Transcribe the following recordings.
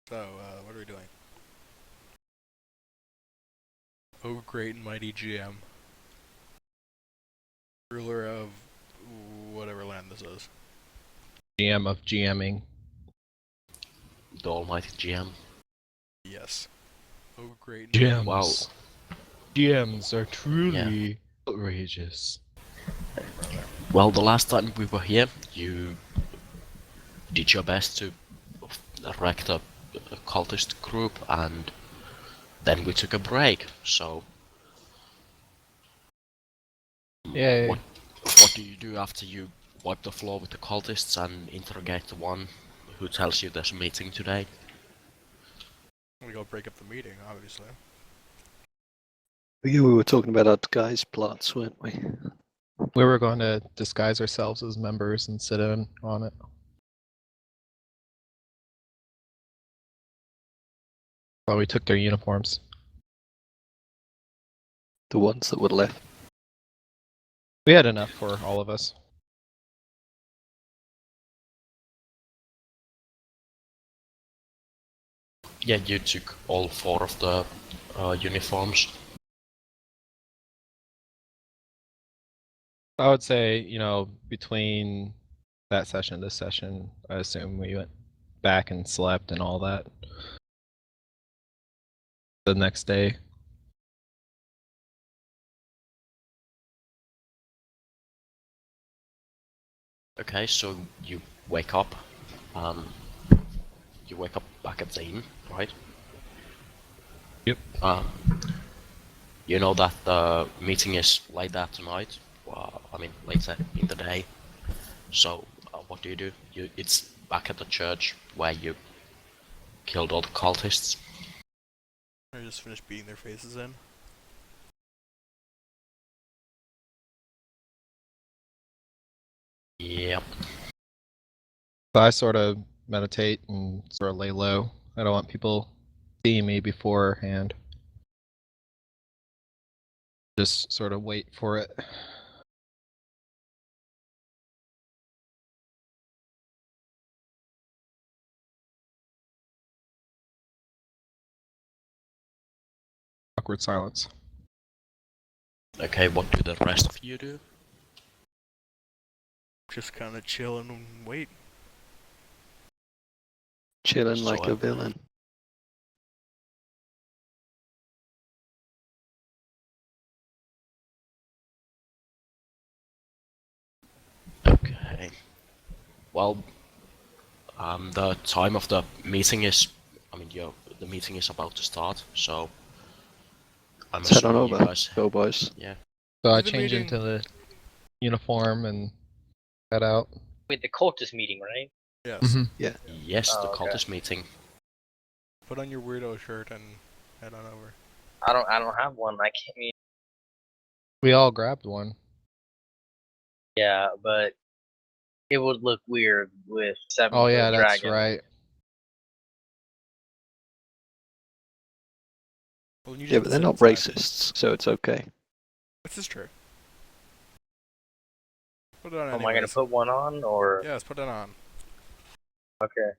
So, what are we doing? Oh, great and mighty GM. Ruler of whatever land this is. GM of GMing. The almighty GM. Yes. Oh, great and GMs. mighty. Wow. GMs are truly outrageous. Well, the last time we were here, you did your best to wreck a cultist group, and then we took a break. So, Yay. what do you do after you wipe the floor with the cultists and interrogate the one who tells you there's a meeting today? We go break up the meeting, obviously. We were talking about our guys' plots, weren't we? We were going to disguise ourselves as members and sit in on it. Well, we took their uniforms. The ones that were left. We had enough for all of us. Yeah, you took all 4 of the uniforms. I would say, between that session and this session, I assume we went back and slept and all that. The next day. Okay, so you wake up. You wake up back at the inn, right? Yep. You know that the meeting is later tonight. I mean, later in the day. So, what do? It's back at the church where you killed all the cultists. I just finished beating their faces in. Yep. So I sort of meditate and sort of lay low. I don't want people seeing me beforehand. Just sort of wait for it. Awkward silence. Okay, what do the rest of you do? Just kind of chill and wait. Chilling So like a villain. Okay. Well, the time of the meeting is, the meeting is about to start, so I'm Let's head on assuming you over. guys. Go, boys. Yeah. So I The change meeting- into the uniform and head out. Wait, the cultist meeting, right? Yes. Mm-hmm. Yes, the Oh, okay. cultist meeting. Put on your weirdo shirt and head on over. I don't have one. I can't. We all grabbed one. Yeah, but it would look weird with 7 Oh yeah, that's dragon. right. Well, you Yeah, just but they're sit not inside. racists, so it's okay. This is true. Put it on Am I gonna anyways. put one on or? Yes, put it on. Okay.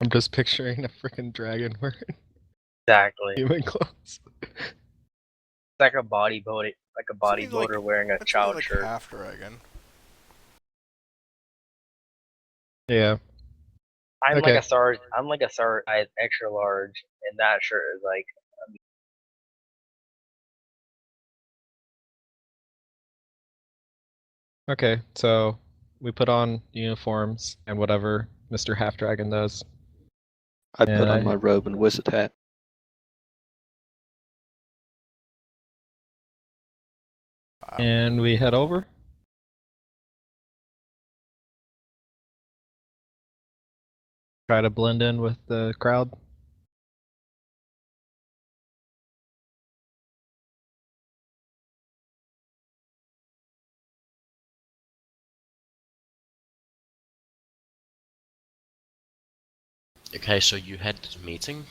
I'm just picturing a freaking dragon wearing Exactly. human clothes. It's like a bodybuilder, Seems like- wearing a That's child like shirt. half dragon. Yeah. I'm Okay. like a Sarge. I'm like a Sarge, extra large, and that shirt is like. Okay, so we put on uniforms and whatever Mr. Half Dragon does. I put Yeah. on my robe and wizard hat. Wow. And we head over. Try to blend in with the crowd. Okay, so you head to the meeting.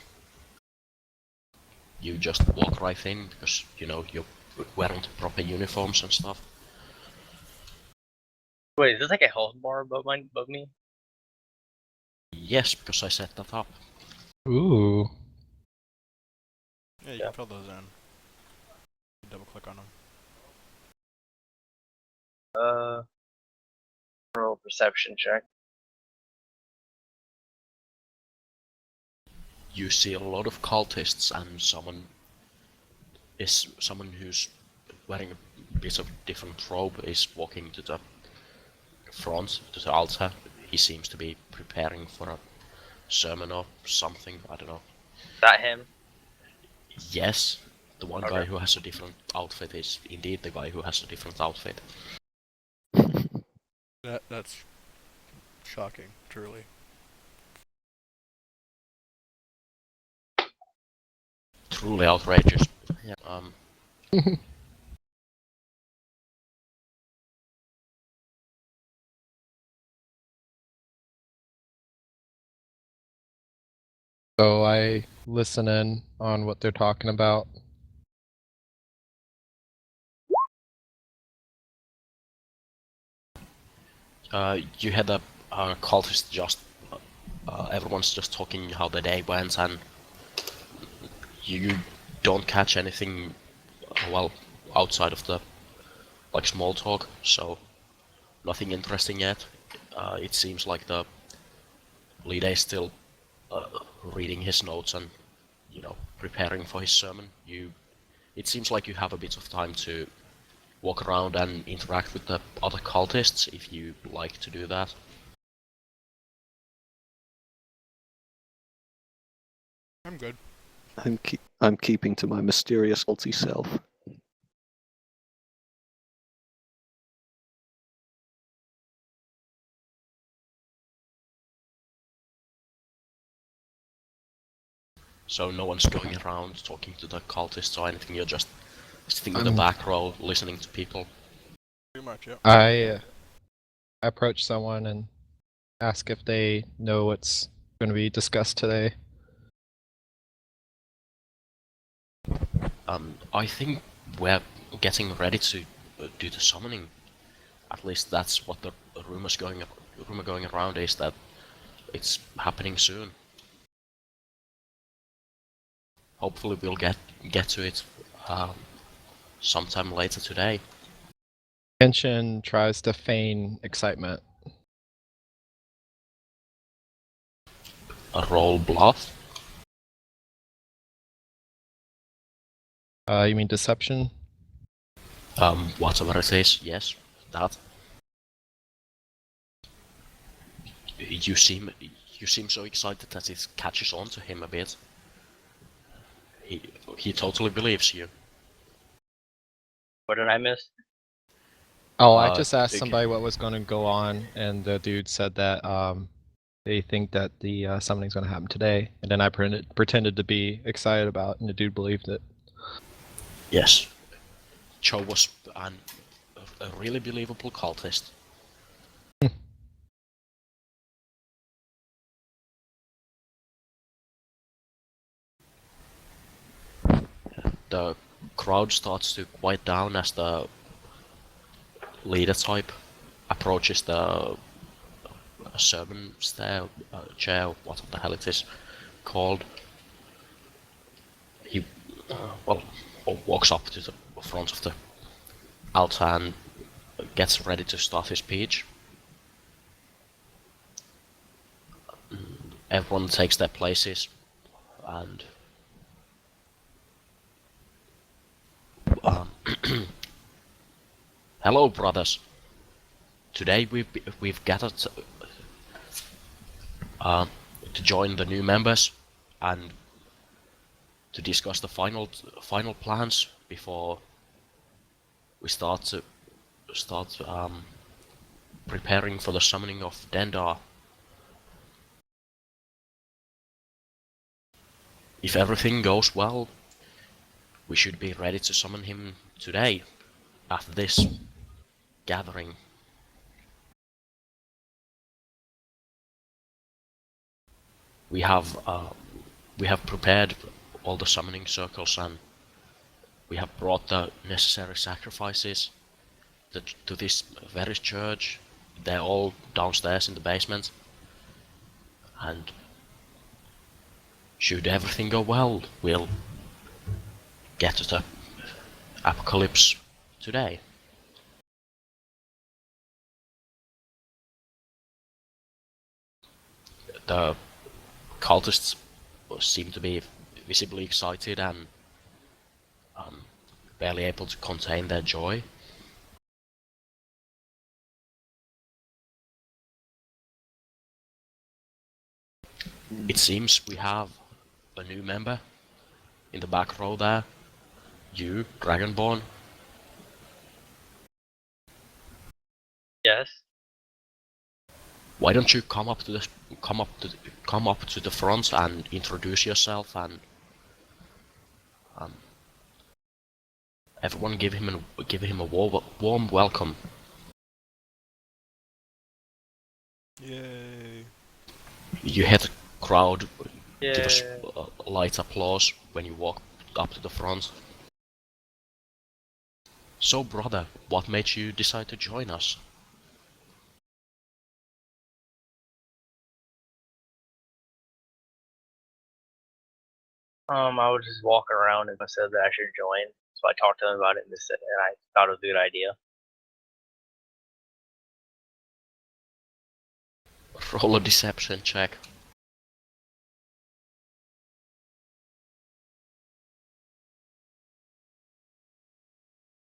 You just walk right in because you're wearing the proper uniforms and stuff. Wait, is this like a health bar above me? Yes, because I set that up. Ooh. Yeah, you Yeah. can fill those in. Double click on them. Roll perception check. You see a lot of cultists and someone who's wearing a bit of different robe is walking to the front, to the altar. He seems to be preparing for a sermon or something, I don't know. Is that him? Yes, the one guy Okay. who has a different outfit is indeed the guy who has a different outfit. That's shocking, truly. Truly outrageous. Yeah. So I listen in on what they're talking about. You had a cultist just everyone's just talking how the day went, and you don't catch anything well outside of the like small talk, so nothing interesting yet. It seems like the leader is still reading his notes and preparing for his sermon. It seems like you have a bit of time to walk around and interact with the other cultists if you like to do that. I'm good. I'm keeping to my mysterious culty self. So no one's going around talking to the cultists or anything. You're just sitting in the I'm- back row listening to people. Pretty much, yep. I approach someone and ask if they know what's going to be discussed today. I think we're getting ready to do the summoning. At least that's what the rumor going around is, that it's happening soon. Hopefully we'll get to it sometime later today. Kenshin tries to feign excitement. A roll bluff. You mean deception? Whatever it is, yes, that. You seem so excited that it catches on to him a bit. He totally believes you. What did I miss? Oh, I just asked okay. somebody what was going to go on, and the dude said that they think that the summoning's going to happen today, and then I pretended to be excited about it, and the dude believed it. Yes. Cho was a really believable cultist. The crowd starts to quiet down as the leader type approaches the servant chair, what the hell it is called. He walks up to the front of the altar and gets ready to start his speech. Everyone takes their places, and hello, brothers. Today we've gathered to join the new members and to discuss the final plans before we start preparing for the summoning of Dendar. If everything goes well, we should be ready to summon him today after this gathering. We have prepared all the summoning circles, and we have brought the necessary sacrifices to this very church they're all downstairs in the basement. And should everything go well, we'll get to the apocalypse today. The cultists seem to be visibly excited and barely able to contain their joy. It seems we have a new member in the back row there. You, Dragonborn. Yes. Why don't you come up to the front and introduce yourself, and everyone give him a warm welcome. Yay. You hear the crowd give us Yeah. light applause when you walk up to the front. So, brother, what made you decide to join us? I was just walking around and I said that I should join. So I talked to them about it and I thought it was a good idea. Roll a deception check.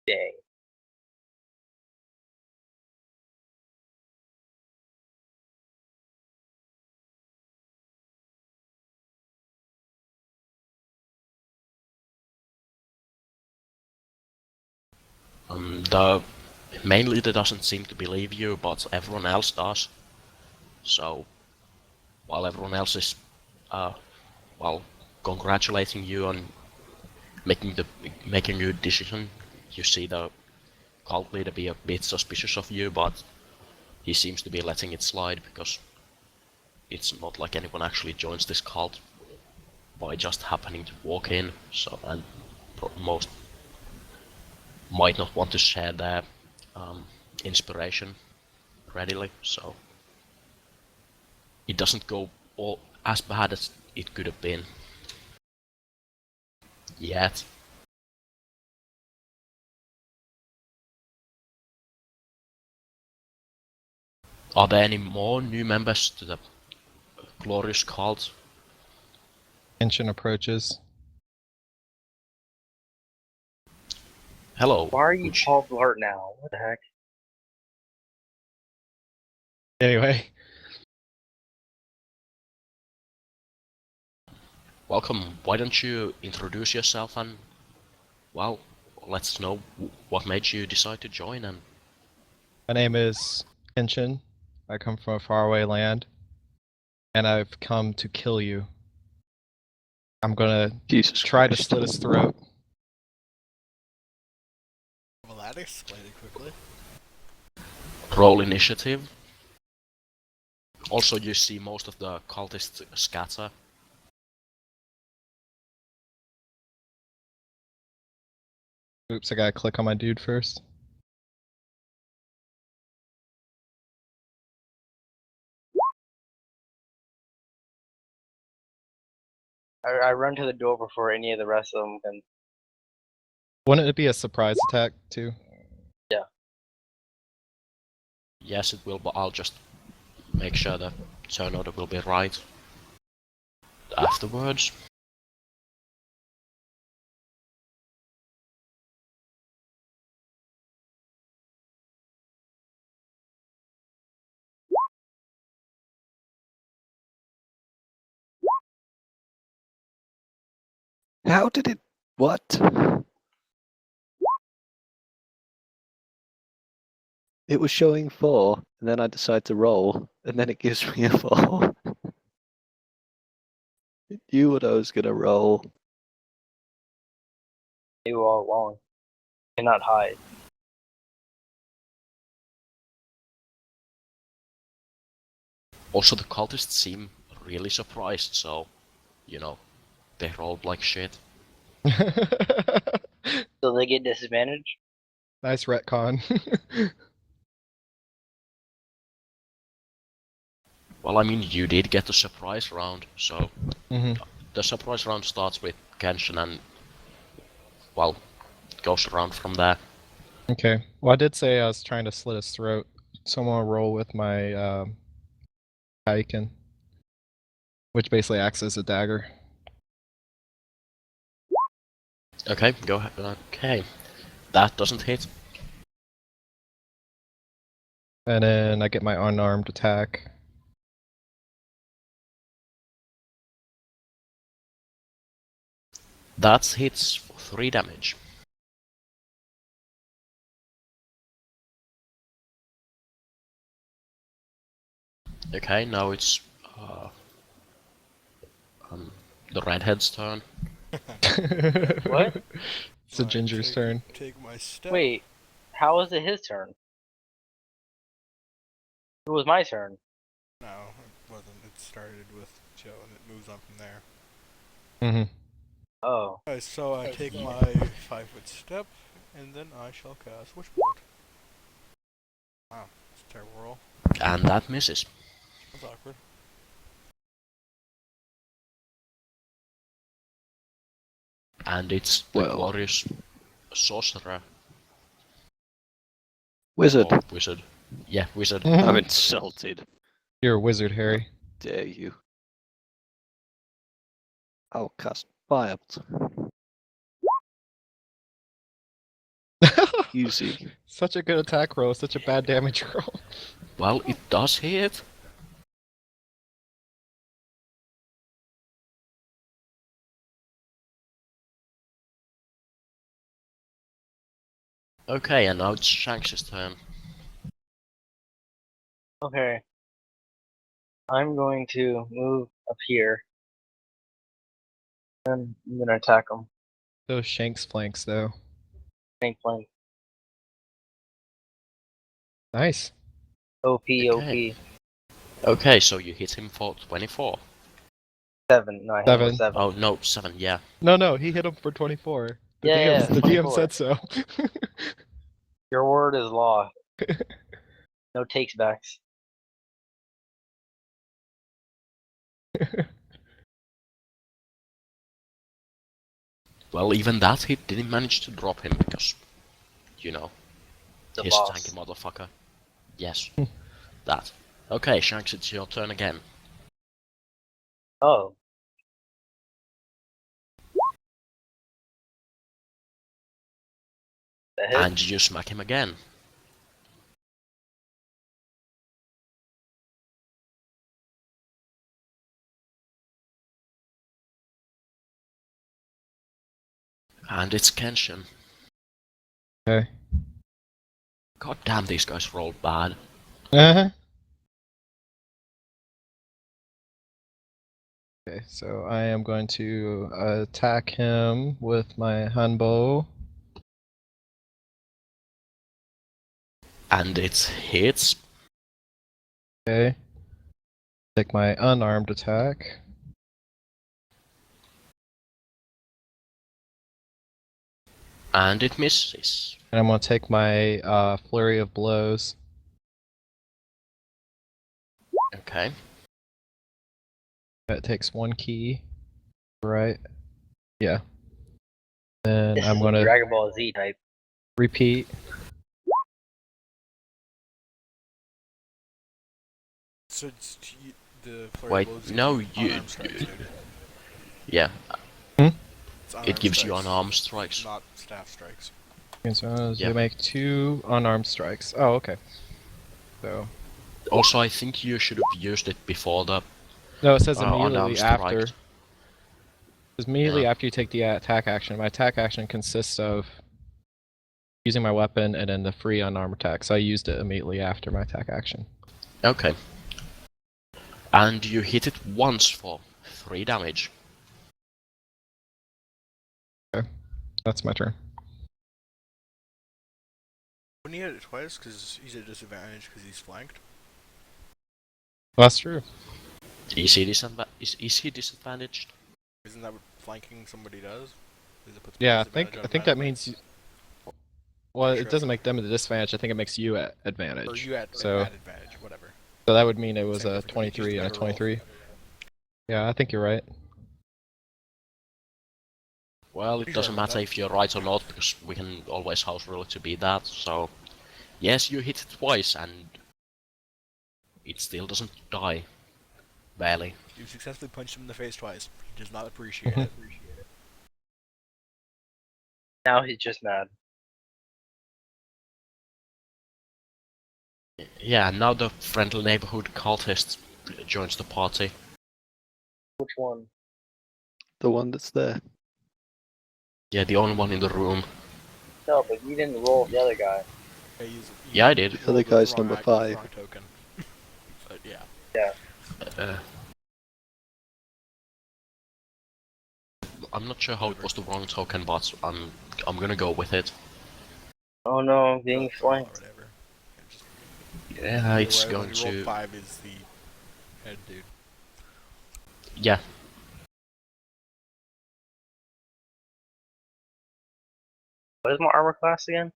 Dang. The main leader doesn't seem to believe you, but everyone else does. So, while everyone else is, well, congratulating you on making your decision, you see the cult leader be a bit suspicious of you, but he seems to be letting it slide because it's not like anyone actually joins this cult by just happening to walk in. So, and most might not want to share their inspiration readily. So it doesn't go all as bad as it could have been yet. Are there any more new members to the glorious cult? Tension approaches. Hello. Why are you Paul Blart now? What the heck? Anyway, Welcome. Why don't you introduce yourself and, well, let's know what made you decide to join and my name is Tension. I come from a faraway land, and I've come to kill you. I'm gonna Jesus try to Christ. slit his throat. Well, that explained it quickly. roll initiative. Also, you see most of the cultists scatter. Oops, I gotta click on my dude first. I run to the door before any of the rest of them can. Wouldn't it be a surprise attack too? Yes, it will, but I'll just make sure the turn order will be right afterwards. How did it? What? It was showing 4, and then I decide to roll, and then it gives me a 4. It knew what I was gonna roll. You all along. Cannot hide. Also, the cultists seem really surprised, so, you know, they rolled like shit. So they get disadvantage? Nice retcon. Well, I mean, you did get the surprise round, so Hmm. the surprise round starts with Genshin and, well, goes around from there. Okay. Well, I did say I was trying to slit his throat, so I'm gonna roll with my Kaiken, which basically acts as a dagger. Okay, go ahead. Okay, that doesn't hit. And then I get my unarmed attack. That hits for 3 damage. Okay, now it's the redhead's turn. What? It's a Right, Ginger's turn. Take my step. Wait, how was it his turn? It was my turn. No, it wasn't. It started with Joe and it moves on from there. Mm-hmm. Oh. Alright, so I take my 5-foot step, and then I shall cast Wishbolt. Wow, it's a terrible roll. And that misses. That's awkward. And it's the Well. glorious sorcerer. Wizard. Or wizard. Yeah, wizard. Mhm. I'm insulted. You're a wizard, Harry. Dare you? I'll cast Firebolt. Easy. Such a good attack roll, such a bad damage roll. Well, it does hit. Okay, and now it's Shanks' turn. Okay. I'm going to move up here. And I'm gonna attack him. Those Shanks flanks, though. Flank flank. Nice. OP Okay. OP. Okay, so you hit him for 24. 7. No, I hit him with 7. 7. Oh, no, 7, yeah. No, he hit him for 24. The Yeah, DM, the DM 24. said so. Your word is law. No takes backs. Well, even that hit didn't manage to drop him because, you know, The his boss. tanky motherfucker. Yes, that. Okay, Shanks, it's your turn again. Oh. That hit? And you smack him again. And it's Kenshin. Okay. God damn, these guys rolled bad. Uh-huh. Okay, so I am going to attack him with my Hanbo. And it hits. Okay. Take my unarmed attack. And it misses. And I'm going to take my flurry of blows. Okay. That takes 1 key. Right? Yeah. Then This I'm is going a to Dragon Ball Z type. repeat. So it's the flurry Wait, blows no, gives you- unarmed strikes, dude. Yeah, It's unarmed it gives you strikes, unarmed strikes. not staff strikes. Okay, so Yeah. you make 2 unarmed strikes. Oh, okay. So Also, I think you should have used it before the no, it says unarmed immediately strike. after. It says immediately Yeah. after you take the attack action. My attack action consists of using my weapon and then the free unarmed attack. So I used it immediately after my attack action. Okay. And you hit it once for 3 damage. That's my turn. When he hit it twice, because he's at a disadvantage because he's flanked. Well, that's true. Is he disadvantaged? Isn't that what flanking somebody does? Is it puts Yeah, I disadvantage think that automatically? means. Well, Sure. it doesn't make them at a disadvantage. I think it makes you at advantage. Or you at So advantage, whatever. So that would mean it was Same a difference, you just 23 and a never roll. 23. Yeah, I think you're right. Well, Pretty it sure doesn't about matter that. if you're right or not, because we can always house rule it to be that, so... Yes, you hit it twice, and... it still doesn't die. Barely. You successfully punched him in the face twice. He does not appreciate it. Now he's just mad. Yeah, now the friendly neighborhood cultist joins the party. Which one? The one that's there. Yeah, the only one in the room. No, but you didn't roll the other guy. Yeah, Yeah, I did. The other rolled with guy's wrong number act- with 5. Wrong token. But yeah. Uh, I'm not sure how it was the wrong token, but I'm gonna go with it. Oh no, I'm being Well, flanked. whatever. It just- Yeah, it's Whereas going when you rolled to... 5 is the head dude. Yeah, What is my armor class again?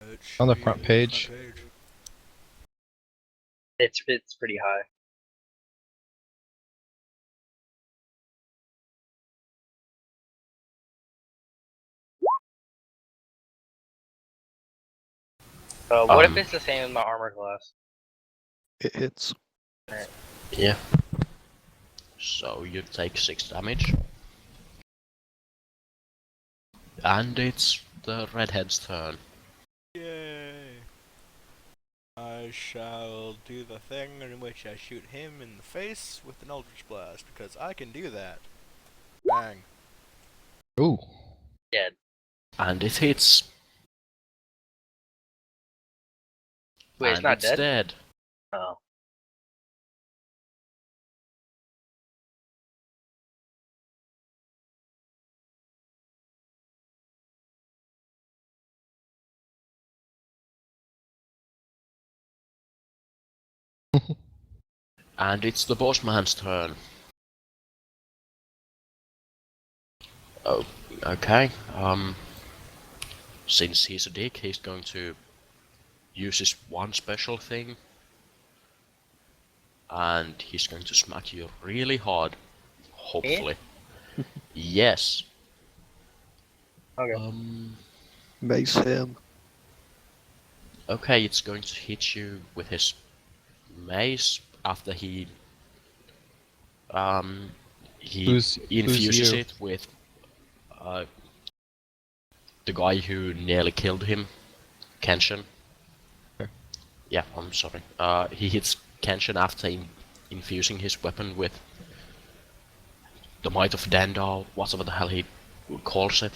It On the should front be page. It's pretty high. What if it's the same as my armor class? It hits. yeah. So you take 6 damage. And it's the redhead's turn. Yay! I shall do the thing in which I shoot him in the face with an Eldritch Blast, because I can do that. Bang. Ooh. Dead. And it hits. Wait, and it's not dead? dead. Oh. And it's the boss man's turn. Oh, okay. Since he's a dick, he's going to use his one special thing. And he's going to smack you really hard. Hopefully. Yes. Okay. Mace him. Okay, it's going to hit you with his mace after he Who's infuses you? it with the guy who nearly killed him, Kenshin. Okay. Yeah, I'm sorry. He hits Kenshin after infusing his weapon with the might of Dendar, whatever the hell he calls it.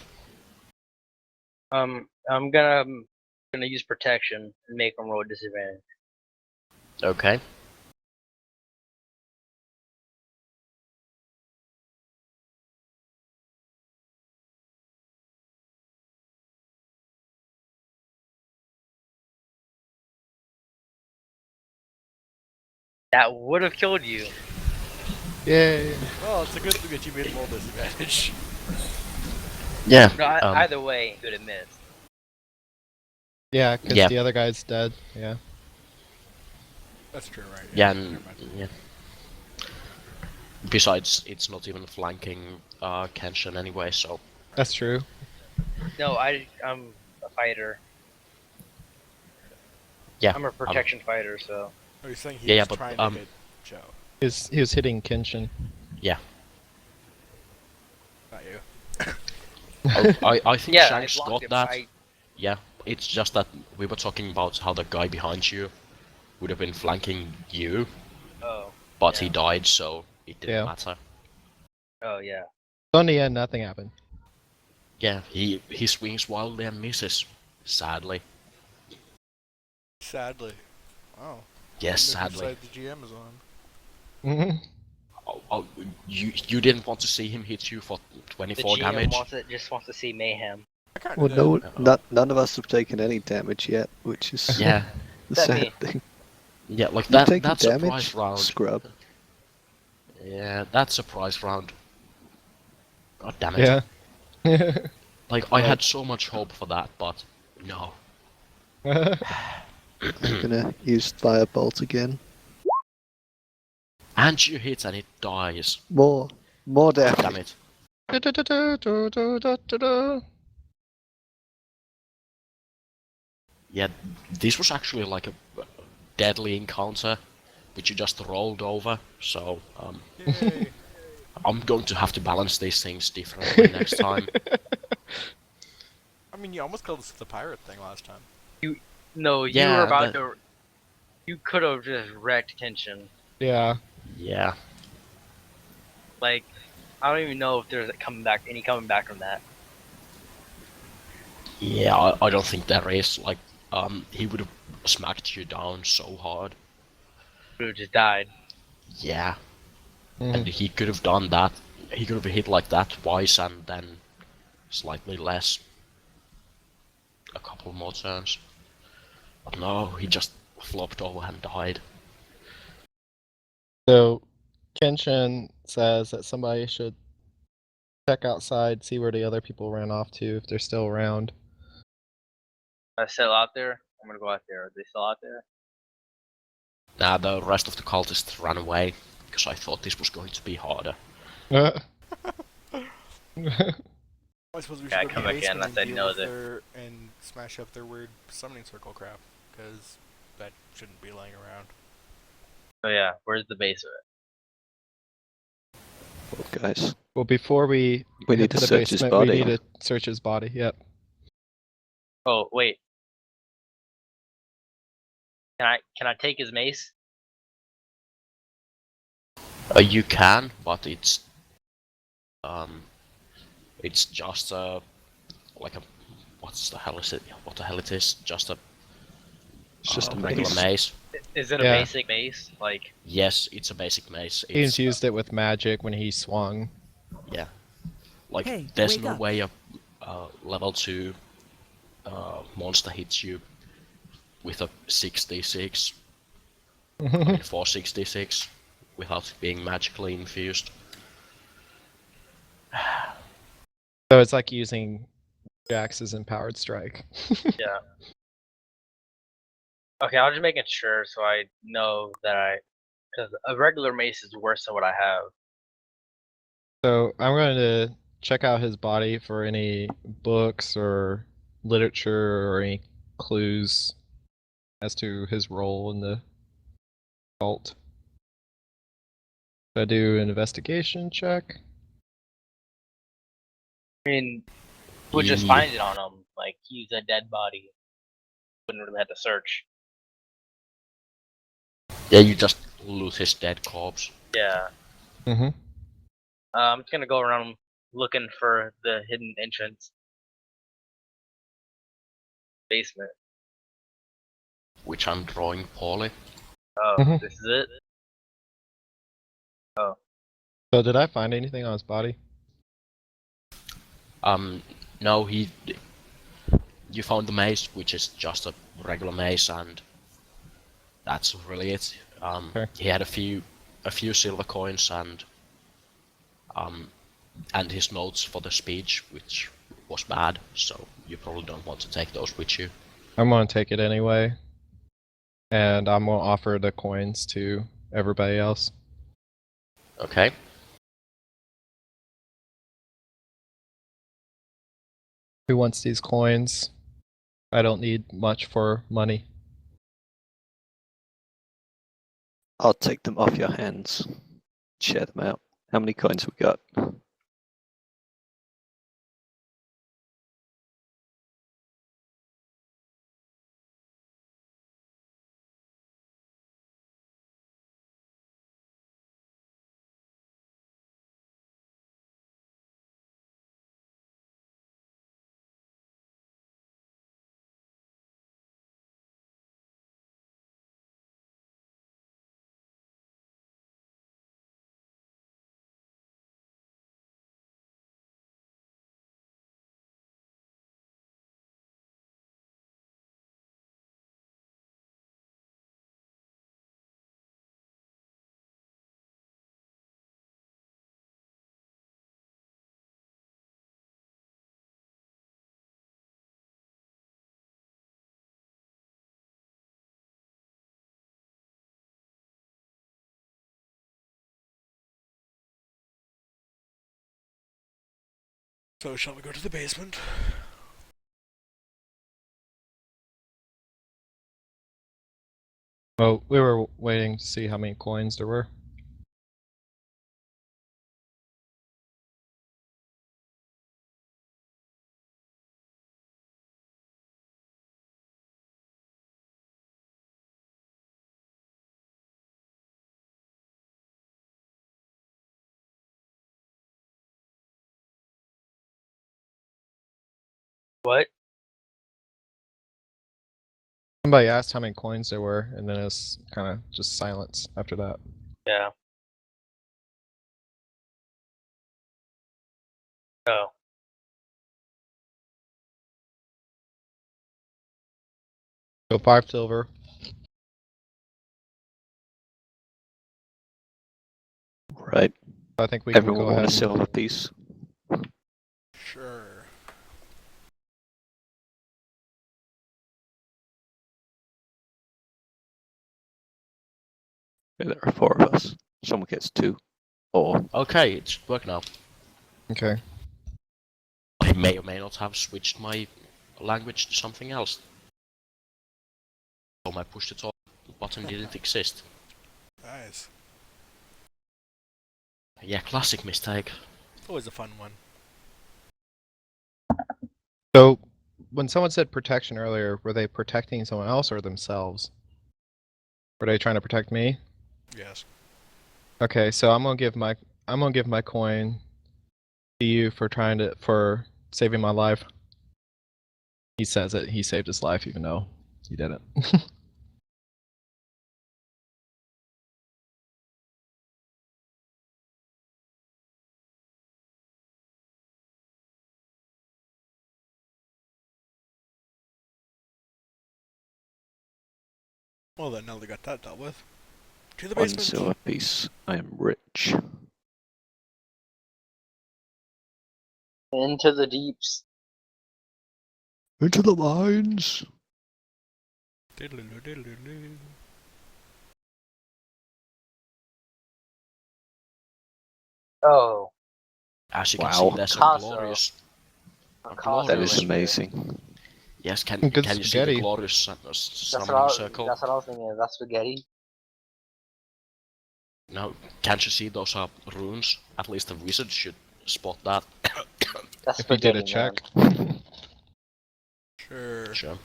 I'm gonna use protection and make him roll disadvantage. Okay. That would have killed you. Yay. Well, it's a good thing that you made roll disadvantage. Yeah. No, either way, he could have missed. Yeah, because Yeah. the other guy's dead. Yeah. That's true, right? Yeah, never and mind. yeah. Besides, it's not even flanking Kenshin anyway, so That's true. No, I'm a fighter. yeah. I'm a protection fighter, so. Oh, you're saying he Yeah, was but, trying to hit Joe, He was hitting Kenshin. not you. I think Yeah, I Shanks blocked got him. that. Yeah, it's just that we were talking about how the guy behind you would have been flanking you, Oh. but he Yeah. died, so it didn't Yeah. matter. Oh yeah. So in the end, nothing happened. Yeah, he swings wildly and misses, sadly. Sadly. Wow. Yes, Wonder whose sadly. side the GM is on. Mhm. Oh, you didn't want to see him hit you for The 24 GM damage? just wants to see mayhem. I kinda Well, did. none of us have taken any damage yet, which is Yeah, the That sad me. thing. yeah, like You've taken that surprise damage, round. scrub. Yeah, that surprise round. God damn it. Yeah. Like, I had so much hope for that, but no. I'm gonna use Firebolt again. And you hit and it dies. More Oh, damage. damn it. Yeah, this was actually like a deadly encounter, which you just rolled over, so Yay! I'm going to have to balance these things differently next time. I mean, you almost killed us with the pirate thing last time. No, you were Yeah, about to. You could have just wrecked Kenshin. Yeah. yeah. Like, I don't even know if there's any coming back from that. Yeah, I don't think there is. Like, he would have smacked you down so hard. Would have just died. Yeah, Mhm. and he could have done that. He could have hit like that twice and then slightly less. A couple more turns. But no, he just flopped over and died. So Kenshin says that somebody should check outside, see where the other people ran off to, if they're still around. I still out there. I'm gonna go out there. Are they still out there? Now the rest of the cultists ran away because I thought this was going to be harder. I suppose we Yeah, I should go come to the back in, basement I and said deal no with there. their and smash up their weird summoning circle crap, because that shouldn't be laying around. Oh yeah, where's the base of it? Well, guys, Well, before we we head need to to the search his basement, we body. need to search his body. Yep. Oh wait, can I take his mace? You can, but it's just like a what's the hell is it? What the hell it is? Just a It's just a regular mace. mace. Is it a Yeah. basic mace? Like, Yes, it's a basic mace. He It's infused it with magic when he swung. yeah, like Hey, there's wake no up. way a level 2 monster hits you with a 6d6. I mean 466 without being magically infused. So it's like using Jax's empowered strike. yeah. Okay, I was just making sure so I know that because a regular mace is worse than what I have. So I'm going to check out his body for any books or literature or any clues as to his role in the cult. I do an investigation check. I mean, we'll just Ye- find it on him. Like, he's a dead body. Wouldn't really have to search. Yeah, you just loot his dead corpse. Yeah. Mm-hmm. I'm just gonna go around looking for the hidden entrance. Basement. Which I'm drawing poorly. Oh, Mhm. this is it? Oh. So did I find anything on his body? No, you found the mace, which is just a regular mace, and that's really it. Okay. He had a few silver coins and his notes for the speech, which was bad. So you probably don't want to take those with you. I'm going to take it anyway. And I'm going to offer the coins to everybody else. Okay. Who wants these coins? I don't need much for money. I'll take them off your hands. Share them out. How many coins we got? So shall we go to the basement? Well, we were waiting to see how many coins there were. What? Somebody asked how many coins there were, and then it's kind of just silence after that. Yeah. Oh. So 5 silver. Right. I think we can Everyone go want ahead a and... silver piece? Sure. Okay, there are 4 of us. Someone gets 2. Or Okay, it should work now. Okay. I may or may not have switched my language to something else. So my push to talk button didn't exist. Nice. Yeah, classic mistake. Always a fun one. So, when someone said protection earlier, were they protecting someone else or themselves? Were they trying to protect me? Yes. Okay, so I'm gonna give my coin to you for saving my life. He says it. He saved his life, even though he didn't. Well then, now they got that dealt with. To the 1 basement! silver piece. I am rich. Into the deeps. Into the mines! Diddle-oo, diddle-oo. Oh. As you can Wow. see, there's a Picasso. glorious... Picasso That is glorious- right there. amazing. Yes, can Good you see the spaghetti. glorious That's summoning what, circle? that's what I was thinking. That's spaghetti. No, can't you see those are runes? At least a wizard should spot that. That's If you did spaghetti, a check. man. Sure. Sure.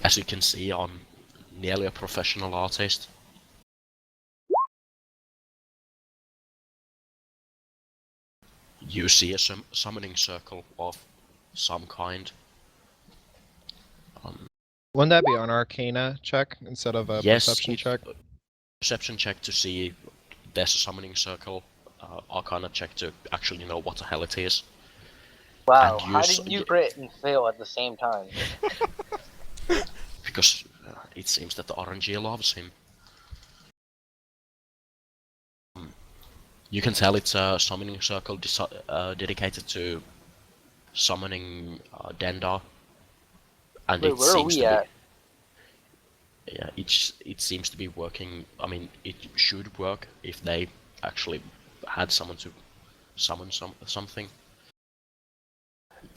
As you can see, I'm nearly a professional artist. You see a summoning circle of some kind. Wouldn't that be an Arcana check instead of a Yes, perception check? Perception check to see there's a summoning circle. Arcana check to actually know what the hell it is. Wow, And how use- did you crit and fail at the same time? Because it seems that the RNG loves him. You can tell it's a summoning circle dedicated to summoning Dendar. And Wait, it where are seems we to at? be... Yeah, it seems to be working. I mean, it should work if they actually had someone to summon something.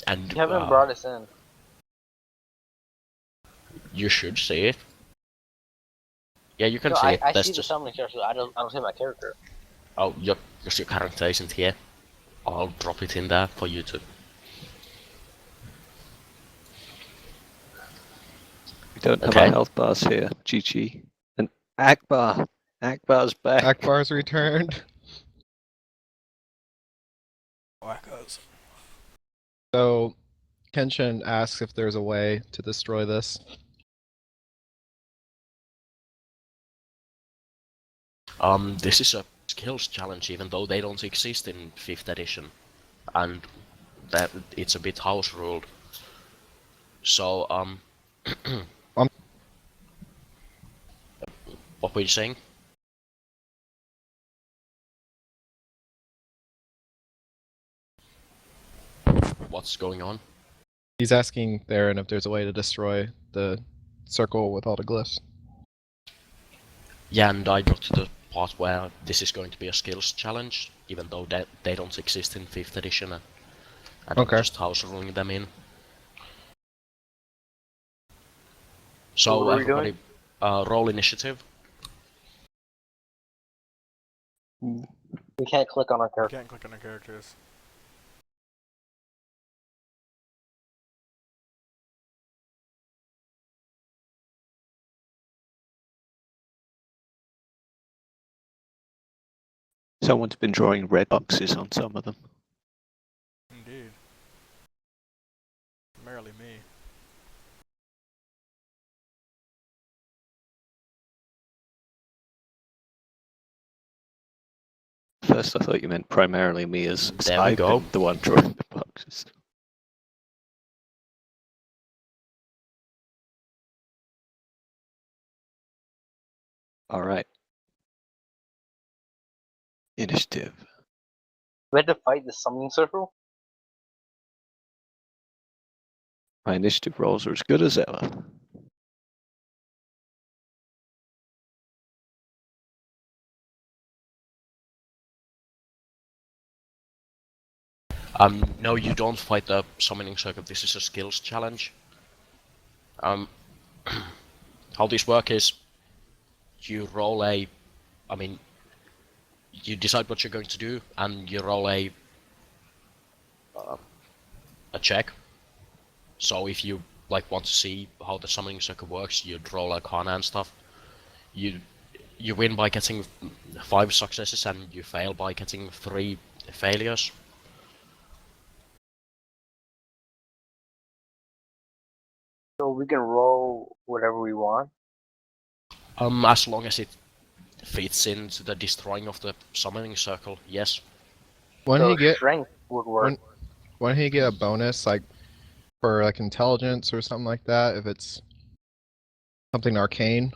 And You haven't brought us in. you should see it. Yeah, you can No, see it. I There's see the just... summoning circle. I don't see my character. Oh, your character isn't here. I'll drop it in there for you to... We don't have Okay. our health bars here. GG. And Akbar! Akbar's back. Akbar's returned. Wackos. So, Kenshin asks if there's a way to destroy this. This is a skills challenge, even though they don't exist in 5th edition. And that it's a bit house ruled. So, what were you saying? What's going on? He's asking Theron if there's a way to destroy the circle with all the glyphs. Yeah, and I got to the part where this is going to be a skills challenge. even though they don't exist in 5th edition, and Okay. I'm just house ruling them in. So So what are we everybody, roll initiative. We can't click on our We character. can't click on our characters. Someone's been drawing red boxes on some of them. Indeed. Primarily me. First, I thought you meant primarily me, as There we I've go. been the one drawing the boxes. All right. Initiative. We had to fight the summoning circle. My initiative rolls are as good as ever. No, you don't fight the summoning circle. This is a skills challenge. How this works is you roll a, I mean, you decide what you're going to do, and you roll a check. So if you like want to see how the summoning circle works, you'd roll Arcana and stuff. You win by getting 5 successes, and you fail by getting 3 failures. So we can roll whatever we want. As long as it fits into the destroying of the summoning circle, yes. When So he get strength would work. when he get a bonus like for like intelligence or something like that, if it's something arcane.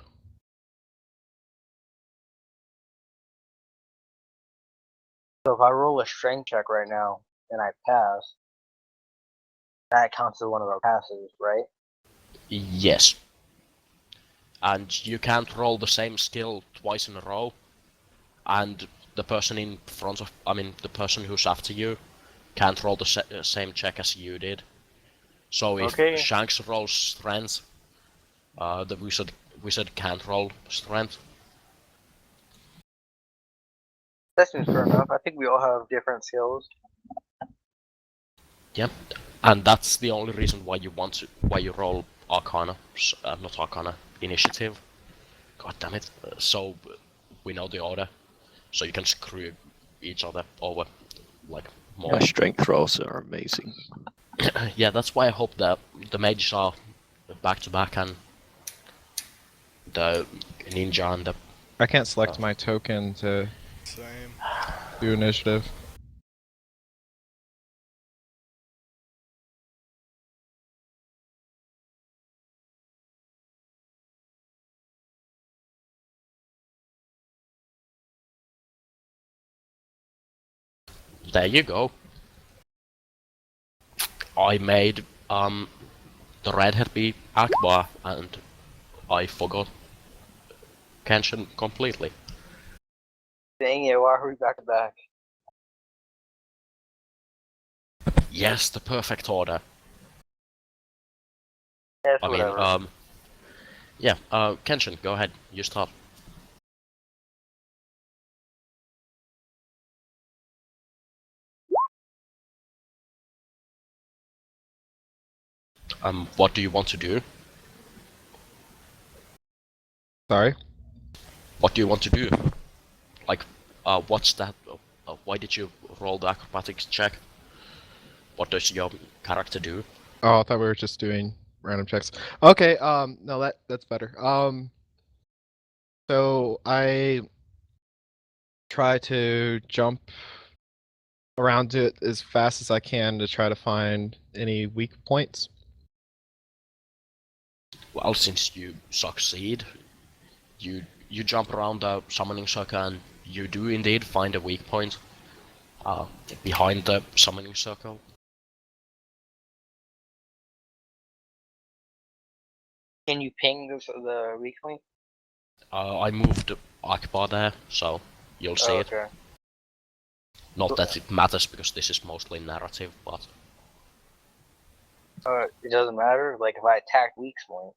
So if I roll a strength check right now and I pass, that counts as one of our passes, right? Yes. And you can't roll the same skill twice in a row, and the person in front of, I mean, the person who's after you can't roll the same check as you did. So if Okay. Shanks rolls strength, the wizard can't roll strength. That seems fair enough. I think we all have different skills. Yeah, and that's the only reason why you roll Arcana, not Arcana, Initiative. God damn it! So we know the order, so you can screw each other over, like more. My strength rolls are amazing. Yeah, that's why I hope that the mages are back to back, and the ninja and the. I can't select my token to Same. do initiative. There you go. I made the redhead be Akbar, and I forgot Kenshin completely. Dang it, why are we back to back? Yes, the perfect order. Yes, I mean, whatever. yeah, Kenshin, go ahead, you start. What do you want to do? Sorry. What do you want to do? Like, what's that? Why did you roll the acrobatics check? What does your character do? Oh, I thought we were just doing random checks. Okay, no, that's better. So I try to jump around it as fast as I can to try to find any weak points. Well, since you succeed, you jump around the summoning circle, and you do indeed find a weak point behind the summoning circle. Can you ping the weak link? I moved Akbar there, so you'll see it. Okay. Not that it matters because this is mostly narrative, but It doesn't matter. Like if I attack weak point.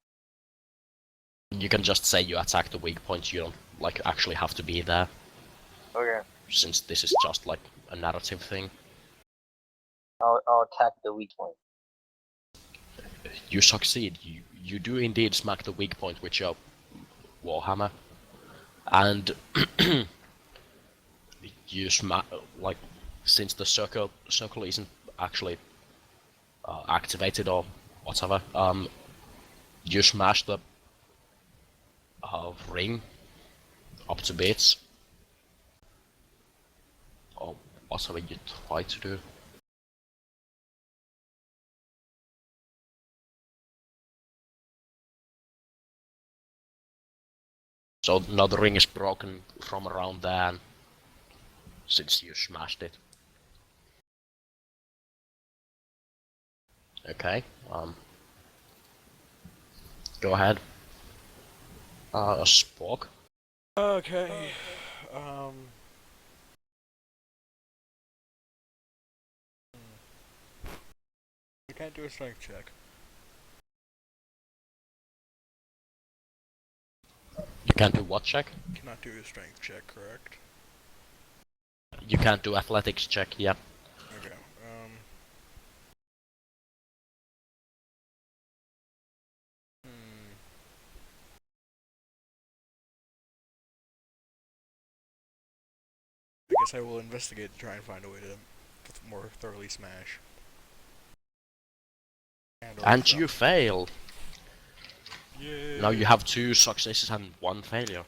you can just say you attack the weak point. You don't like actually have to be there, Okay. since this is just like a narrative thing. I'll attack the weak point. You succeed. You do indeed smack the weak point with your warhammer, and you smack like since the circle isn't actually activated or whatever. You smash the ring up to bits, or whatever you try to do. So now the ring is broken from around there, since you smashed it. Okay, go ahead. Spock. Okay. You can't do a strength check. You can't do what check? Cannot do a strength check, correct? You can't do athletics check, yeah. Okay. Hmm. I guess I will investigate to try and find a way to more thoroughly smash. And you fail. Yay. Now you have 2 successes and 1 failure.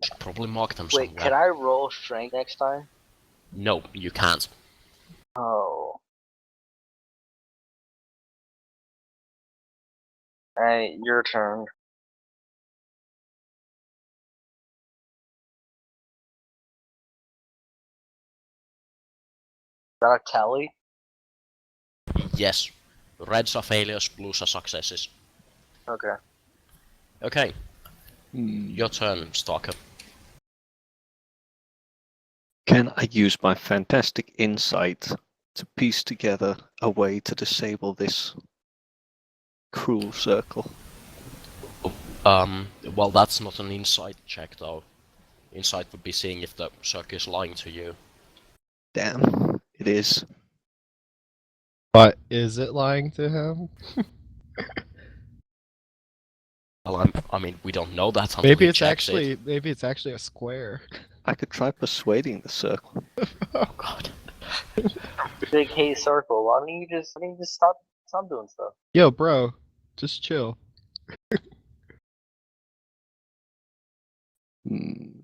Should probably mark them Wait, somewhere. can I roll strength next time? No, you can't. Oh. Alright, your turn. Is that a tally? Yes. Reds are failures, blues are successes. Okay. Okay, your turn, Stalker. Can I use my fantastic insight to piece together a way to disable this cruel circle? Well, that's not an insight check, though. Insight would be seeing if the circle is lying to you. Damn, it is. But is it lying to him? Well, I mean, we don't know that until Maybe he it's checks it. actually a square. I could try persuading the circle. Oh god. Big hate circle. Why don't you just stop doing stuff? Yo, bro, just chill. Hmm.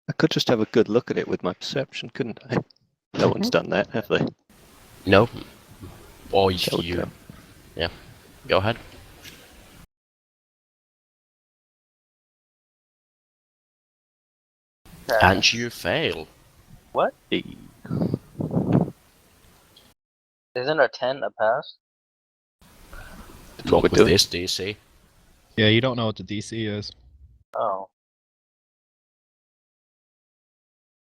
I could just have a good look at it with my perception, couldn't I? No one's done that, have they? No. Or if Go you... them. Yeah. Go ahead. And you fail. What? Hey. Isn't a 10 a pass? That's Not what we're with doing. this DC. Yeah, you don't know what the DC is. Oh.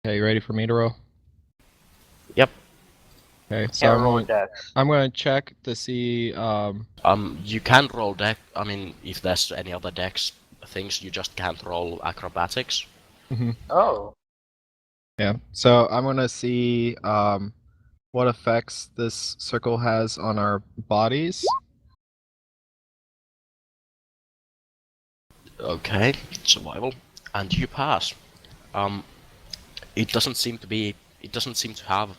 Okay, you ready for me to roll? Yep. Okay, so Can't roll dex. I'm going to check to see. You can roll deck. I mean, if there's any other dex things, you just can't roll acrobatics. Oh. Yeah, so I'm going to see what effects this circle has on our bodies. Okay, survival. And you pass. It doesn't seem to have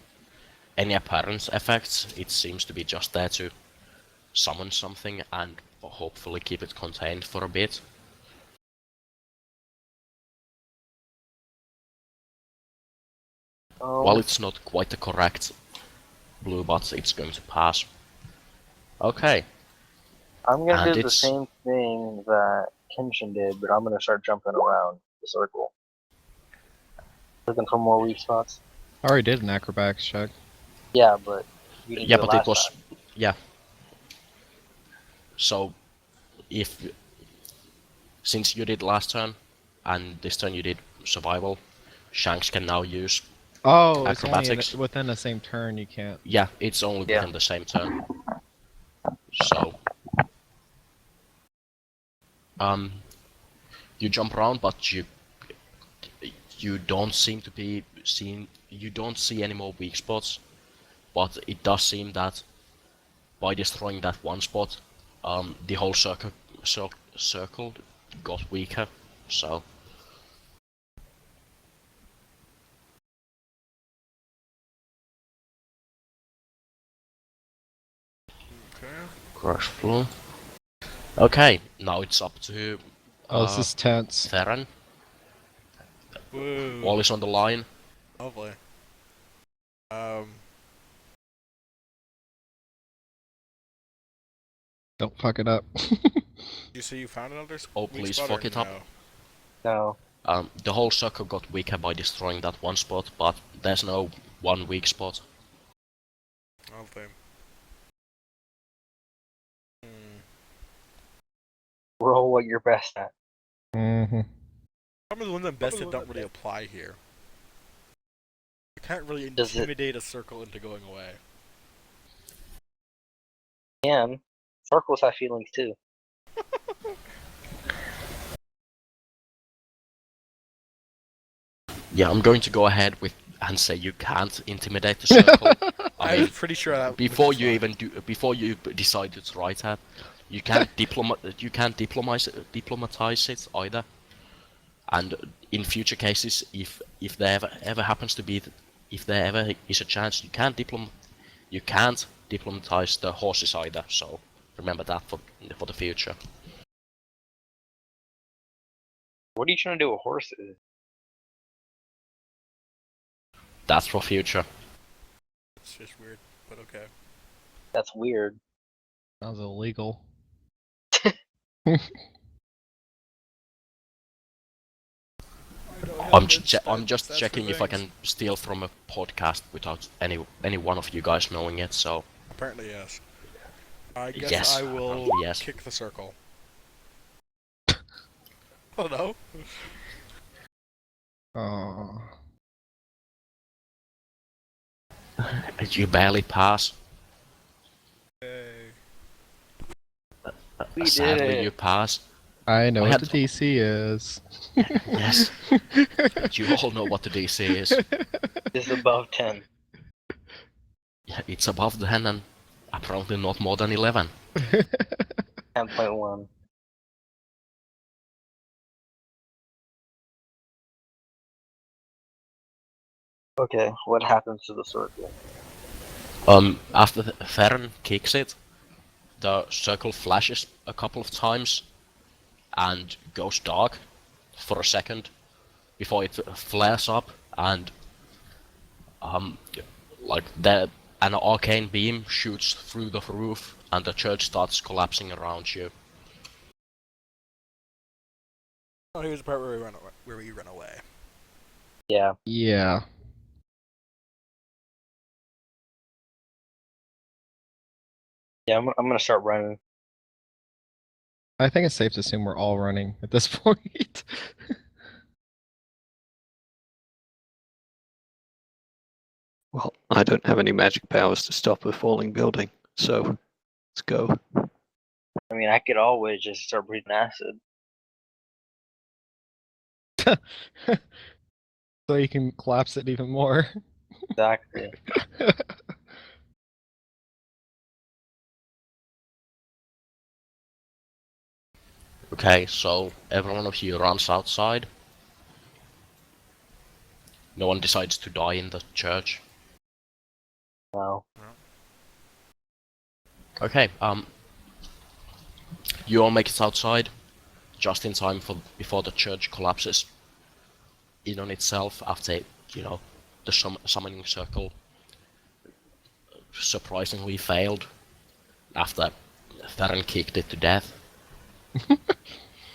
any apparent effects. It seems to be just there to summon something and hopefully keep it contained for a bit. While it's not quite the correct blue, but it's going to pass. Okay. I'm gonna And do the it's- same thing that Kenshin did, but I'm gonna start jumping around the circle. Looking for more weak spots. I already did an acrobatics check. Yeah, but you didn't Yeah, do but it it last was time. yeah. So if since you did last turn, and this turn you did survival, Shanks can now use Oh, it's only acrobatics. within the same turn. You can't. Yeah, it's only Yeah. within the same turn. So, you jump around, but you don't seem to be seen. You don't see any more weak spots, but it does seem that by destroying that one spot, the whole circle got weaker. So, Okay. crush blow. Okay, now it's up to Oh, this is tense. Theron. Woo. All is on the line. Lovely. Don't fuck it up. You say you found another Oh, weak please spot, fuck or it up. no? No. The whole circle got weaker by destroying that one spot, but there's no one weak spot. Lovely. Hmm. Roll what you're best at. Mm-hmm. Some of the ones I'm best at don't really apply here. You can't really Does it- intimidate a circle into going away. And circles have feelings too. Yeah, I'm going to go ahead with and say you can't intimidate the circle. I I'm mean, pretty sure that before is you fine. even do, before you decide to try it, you can't diplomatize it either. And in future cases, if there ever happens to be, if there ever is a chance, you can't diplomatize the horses either. So remember that for the future. What are you trying to do with horses? That's for future. It's just weird, but okay. That's weird. Sounds illegal. I'm just checking if I can steal from a podcast without any one of you guys knowing it. So Apparently, yes. I guess Yes, I will apparently yes. kick the circle. Oh no. Oh. you barely pass. Yay. We did Sadly, it. you pass. I know I what had- the DC is. Yes, you all know what the DC is. This is above 10. Yeah, it's above 10 and apparently not more than 11. 10.1. Okay, what happens to the circle? After Theron kicks it, the circle flashes a couple of times and goes dark for a second before it flares up and like an arcane beam shoots through the roof and the church starts collapsing around you. Oh, here's the part where we run away. Yeah. Yeah. Yeah, I'm gonna start running. I think it's safe to assume we're all running at this point. Well, I don't have any magic powers to stop a falling building, so let's go. I mean, I could always just start breathing acid. So you can collapse it even more. Exactly. Okay, so every one of you runs outside. No one decides to die in the church. No. Okay, you all make it outside just in time before the church collapses in on itself after, the summoning circle surprisingly failed after Theron kicked it to death.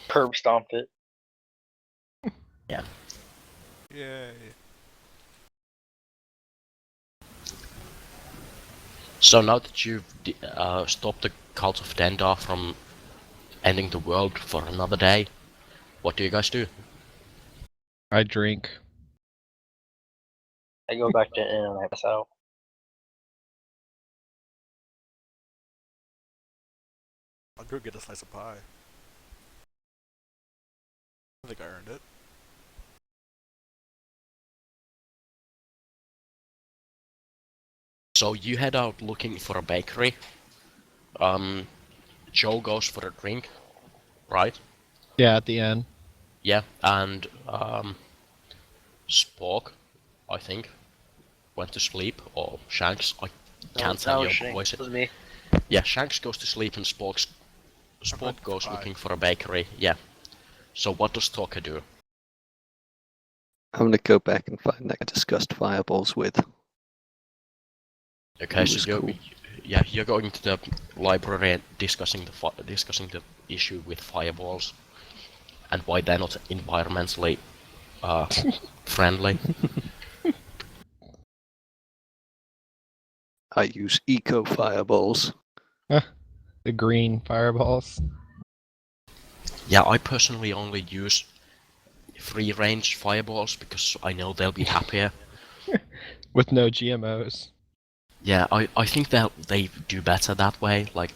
Curb stomped it. Yeah. Yay. So now that you've stopped the cult of Dendar from ending the world for another day. What do you guys do? I drink. I go back to inn and I pass out. I'll go get a slice of pie. I think I earned it. So you head out looking for a bakery. Joe goes for a drink, right? Yeah, at the end. Yeah, and Spork, I think, went to sleep, or Shanks. I can't tell your voice. It was me. Yeah, Shanks goes to sleep and Spork went goes pie. looking for a bakery. Yeah. So what does Talker do? I'm gonna go back and find that I discussed fireballs with. Okay, Who so was you're, cool. yeah, you're going to the library and discussing the issue with fireballs and why they're not environmentally friendly. I use eco fireballs. The green fireballs. Yeah, I personally only use free-range fireballs because I know they'll be happier. With no GMOs. Yeah, I think they do better that way. Like,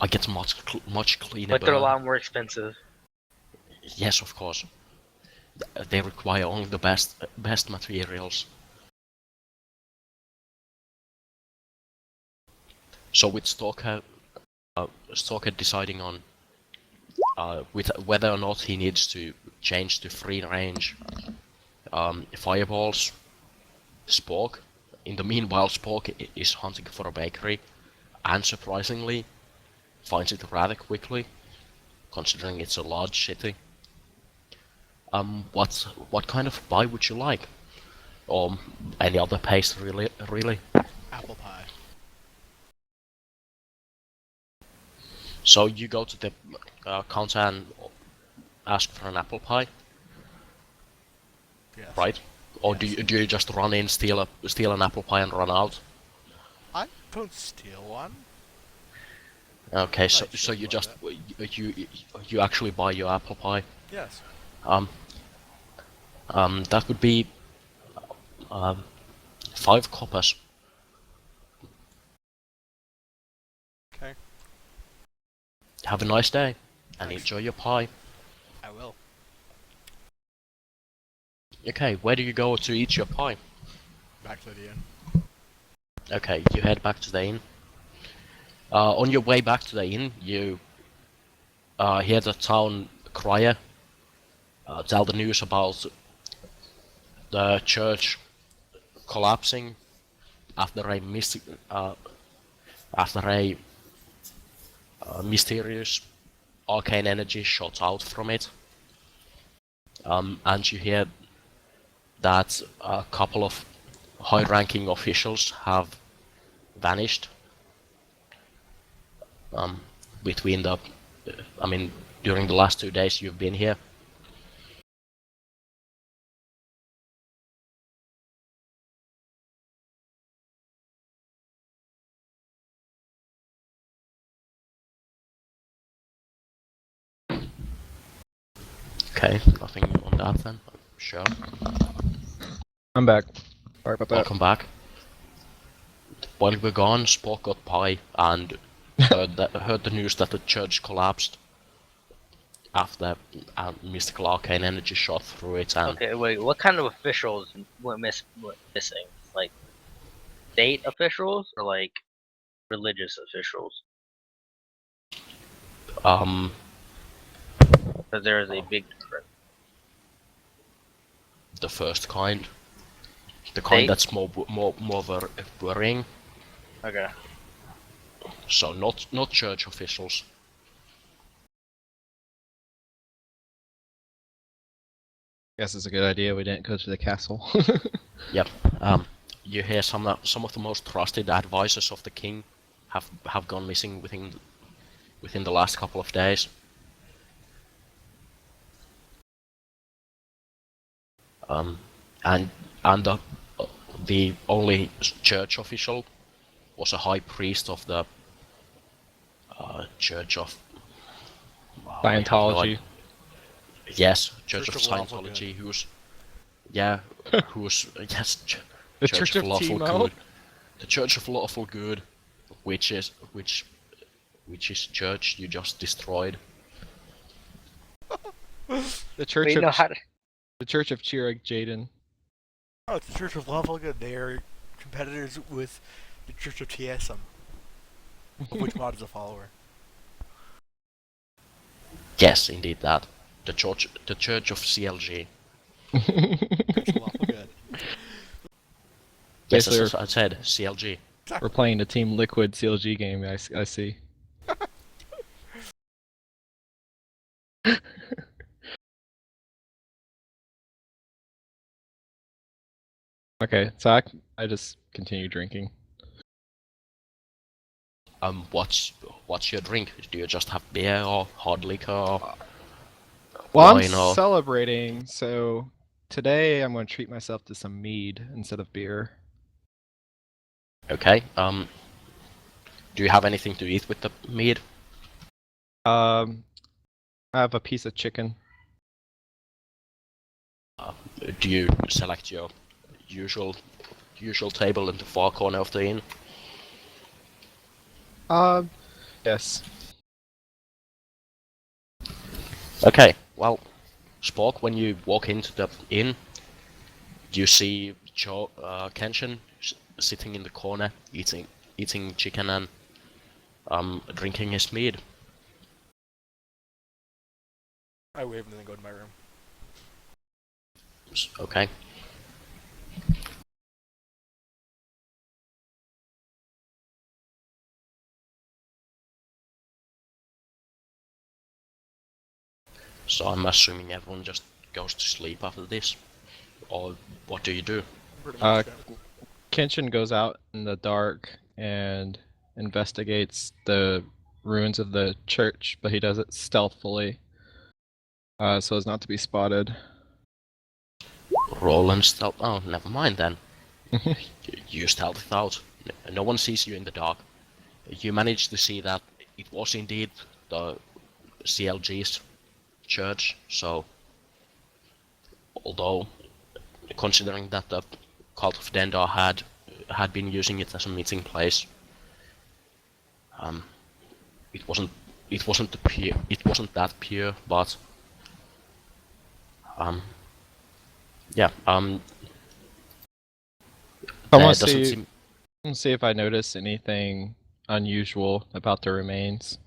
I get much cleaner. But they're a burn. lot more expensive. Yes, of course. They require only the best materials. So with Stalker deciding on with whether or not he needs to change to free range fireballs, Spork. In the meanwhile, Spork is hunting for a bakery, and surprisingly, finds it rather quickly, considering it's a large city. What kind of pie would you like? Or any other pastry, really? Apple pie. So you go to the counter and ask for an apple pie, Yes. right? Or Yes. do you just run in, steal an apple pie and run out? I don't steal one. Okay, so Right, sure, you like just that. you actually buy your apple pie. Yes. That would be 5 coppers. Okay. Have a nice day and Thanks. enjoy your pie. I will. Okay, where do you go to eat your pie? Back to the inn. Okay, you head back to the inn. On your way back to the inn, you hear the town crier tell the news about the church collapsing after a mysterious arcane energy shot out from it. And you hear that a couple of high-ranking officials have vanished between the during the last 2 days you've been here. Okay, nothing on that then. Sure. I'm back. Sorry about that. Welcome back. While we're gone, Spock got pie and heard the news that the church collapsed after a mystical arcane energy shot through it. And Okay, wait. What kind of officials went missing? Like state officials or like religious officials? Because there is a big difference. the first kind, the kind State? that's more worrying. Okay. So not church officials. Guess it's a good idea we didn't go to the castle. Yep. You hear some of the most trusted advisors of the king have gone missing within the last couple of days. And the only church official was a high priest of the church of Wow, I have no Scientology. idea. Yes, Church Church of of Lawful Scientology, Good. who's yes, The Church Church of of Lawful Timo. Good, the Church of Lawful Good, which is church you just destroyed. The Church Wait, of no, how? the Church of Chirag Jaden. Oh, it's the Church of Lawful Good. They are competitors with the Church of TSM, of which Mod is a follower. Yes, indeed that. The Church of CLG. Church of Lawful Good. Yes, Basically, as I said, CLG. we're playing the Team Liquid CLG game. I see. Okay, so I just continue drinking. What's your drink? Do you just have beer or hard liquor or Well, I'm wine or? celebrating, so today I'm going to treat myself to some mead instead of beer. Okay. Do you have anything to eat with the mead? I have a piece of chicken. Do you select your usual table in the far corner of the inn? Yes. Okay. Well, Spork, when you walk into the inn, you see Kenshin sitting in the corner eating chicken and drinking his mead. I wave and then go to my room. Okay. So I'm assuming everyone just goes to sleep after this, or what do you do? Pretty Uh, much. Yeah. Kenshin goes out in the dark and investigates the ruins of the church, but he does it stealthily, so as not to be spotted. Roll and stealth. Oh, never mind then. You stealth it out. No one sees you in the dark. You manage to see that it was indeed the CLG's church. So, although considering that the cult of Dendar had been using it as a meeting place, um, it wasn't it wasn't that pure, but yeah, I there want to doesn't see, seem. see if I notice anything unusual about the remains.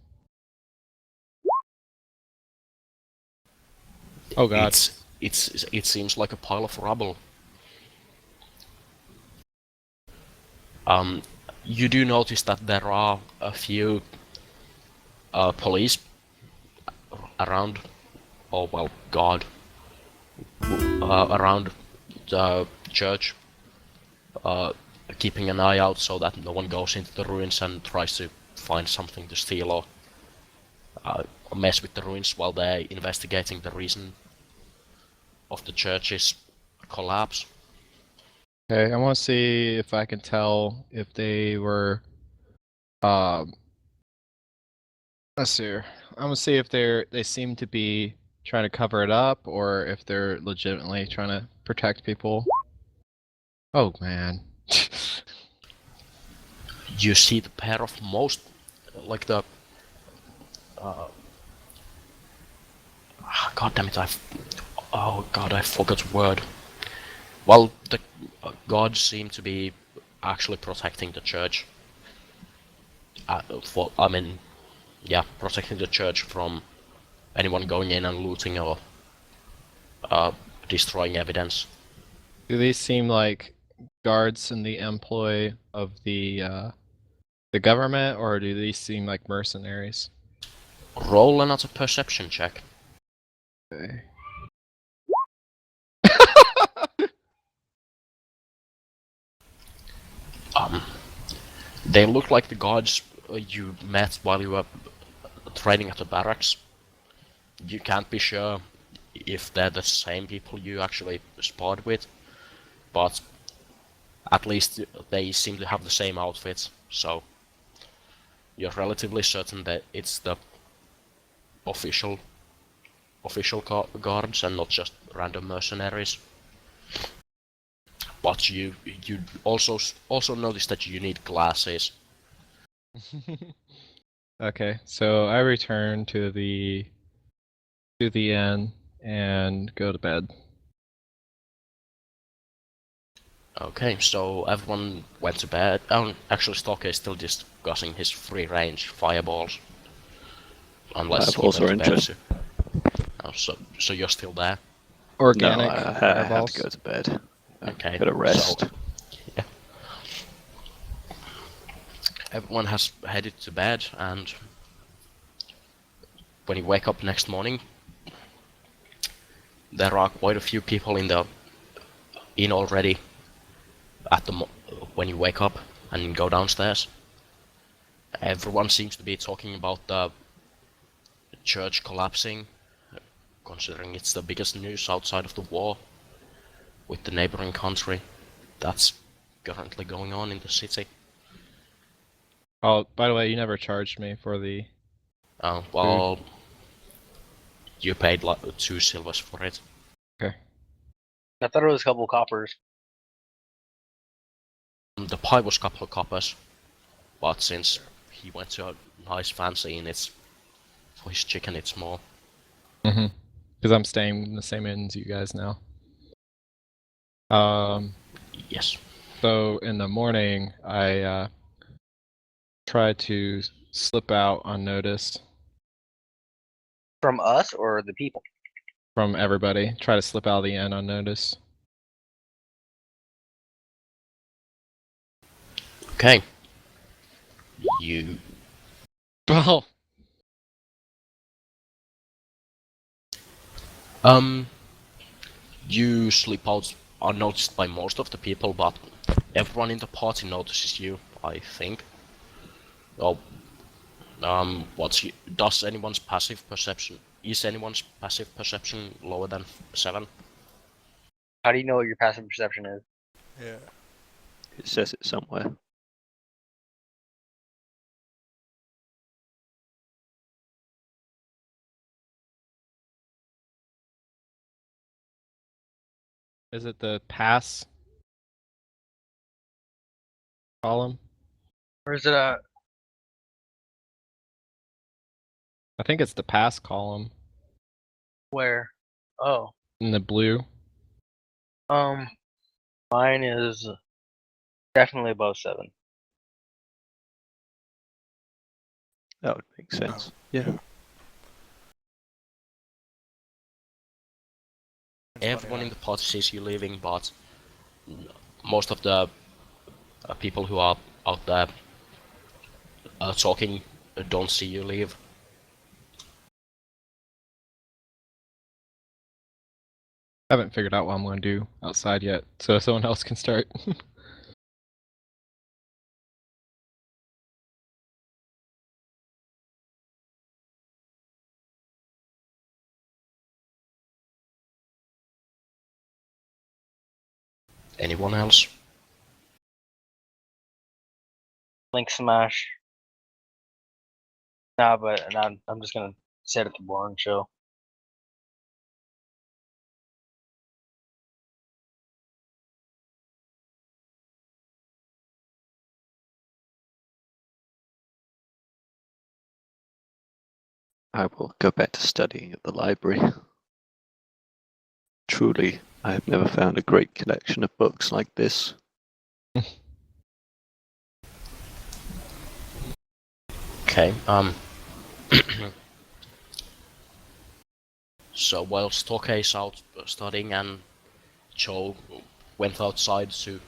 Oh god. It seems like a pile of rubble. You do notice that there are a few police around, or well, guard around the church, keeping an eye out so that no one goes into the ruins and tries to find something to steal or mess with the ruins while they're investigating the reason of the church's collapse. Okay, I want to see if I can tell if they were. Um, let's see. I'm gonna see if they seem to be trying to cover it up or if they're legitimately trying to protect people. Oh man. You see the pair of most, like the. God damn it! Oh god, I forgot the word. Well, the gods seem to be actually protecting the church. Protecting the church from anyone going in and looting or destroying evidence. Do these seem like guards in the employ of the government, or do these seem like mercenaries? Roll another perception check. Okay. They look like the guards you met while you were training at the barracks. You can't be sure if they're the same people you actually sparred with, but at least they seem to have the same outfits, so you're relatively certain that it's the official guards and not just random mercenaries. But you also notice that you need glasses. Okay, so I return to the inn and go to bed. Okay, so everyone went to bed. Actually, Stokke is still discussing his free-range fireballs. Unless Fireballs he went are to bed interesting. too. Oh, so you're still there? Organic No, I have fireballs. to go to bed. Okay. Gotta rest. So, yeah. Everyone has headed to bed, and when you wake up next morning, there are quite a few people in the inn already when you wake up and go downstairs. Everyone seems to be talking about the church collapsing, considering it's the biggest news outside of the war with the neighboring country that's currently going on in the city. Oh, by the way, you never charged me for the... Well, you paid like 2 silvers for it. Okay. I thought it was a couple coppers. The pie was a couple of coppers, but since he went to a nice fancy inn, it's for his chicken it's more. Mm-hmm. Because I'm staying in the same inn as you guys now. Yes. So in the morning, I try to slip out unnoticed From us or the people? from everybody. Try to slip out of the inn unnoticed. Okay. You Well, you slip out unnoticed by most of the people, but everyone in the party notices you, I think. Oh, does anyone's passive perception? Is anyone's passive perception lower than 7? How do you know what your passive perception is? Yeah. It says it somewhere. is it the pass column? Or is it a I think it's the pass column where? Oh, in the blue. mine is definitely above 7. That would make sense. Yeah. It's Everyone funny, in the party sees you leaving, but most of the people who are out there talking don't see you leave. I haven't figured out what I'm going to do outside yet, so someone else can start. Anyone else? Link smash. Nah, but I'm just gonna sit at the bar and chill. I will go back to studying at the library. Truly, I have never found a great collection of books like this. Okay, so while Stokke is out studying and Cho went outside to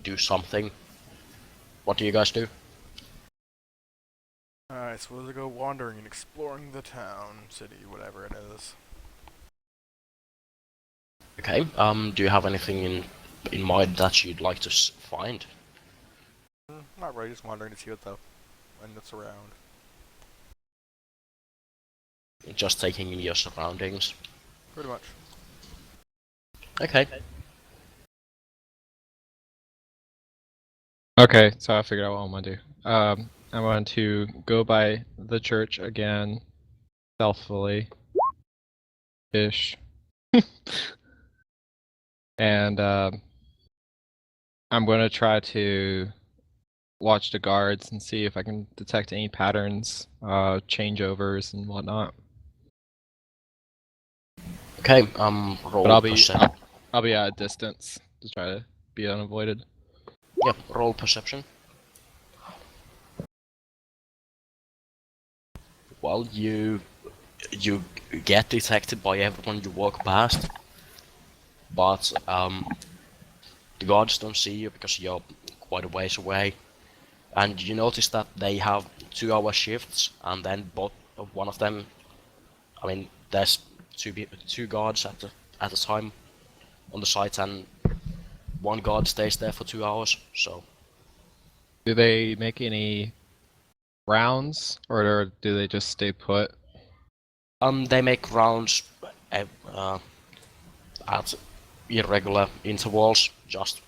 do something, what do you guys do? Alright, so we'll go wandering and exploring the town, city, whatever it is. Okay, do you have anything in mind that you'd like to find? Not really, just wandering to see what's around. Just taking in your surroundings. Pretty much. Okay. Okay, so I figured out what I'm going to do. I'm going to go by the church again stealthily ish. And I'm going to try to watch the guards and see if I can detect any patterns, changeovers and whatnot. Okay, But roll perception. I'll be at a distance to try to be unavoided. Yeah, roll perception. Well, you get detected by everyone you walk past, but the guards don't see you because you're quite a ways away, and you notice that they have 2-hour shifts, and then both one of them, I mean, there's two guards at a time on the site, and one guard stays there for 2 hours. So Do they make any rounds, or do they just stay put? they make rounds uh, at irregular intervals. Just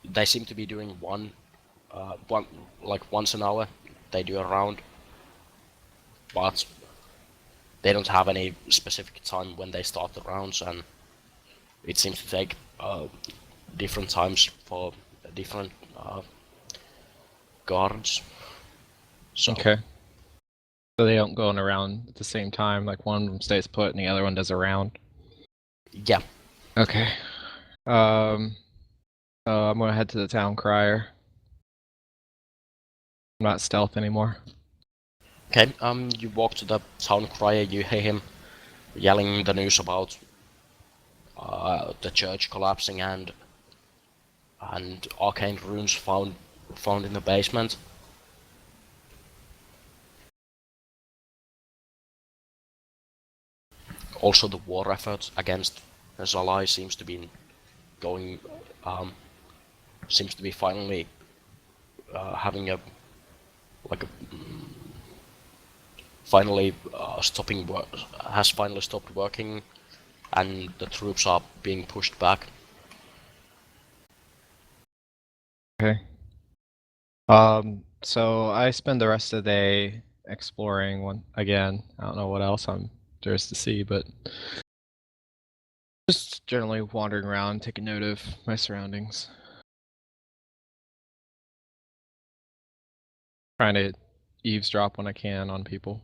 they seem to be doing one like once an hour. They do a round, but they don't have any specific time when they start the rounds, and it seems to take different times for different guards. So Okay. So they don't go in around at the same time, like one of them stays put and the other one does a round. yeah, Okay. So I'm gonna head to the town crier. I'm not stealth anymore. okay. You walk to the town crier. You hear him yelling the news about the church collapsing and arcane runes found in the basement. Also, the war effort against Zalai seems to be going, seems to be finally having a like a finally stopping work has finally stopped working, and the troops are being pushed back. Okay. So I spend the rest of the day exploring one again. I don't know what else there is to see, but just generally wandering around, taking note of my surroundings. Trying to eavesdrop when I can on people.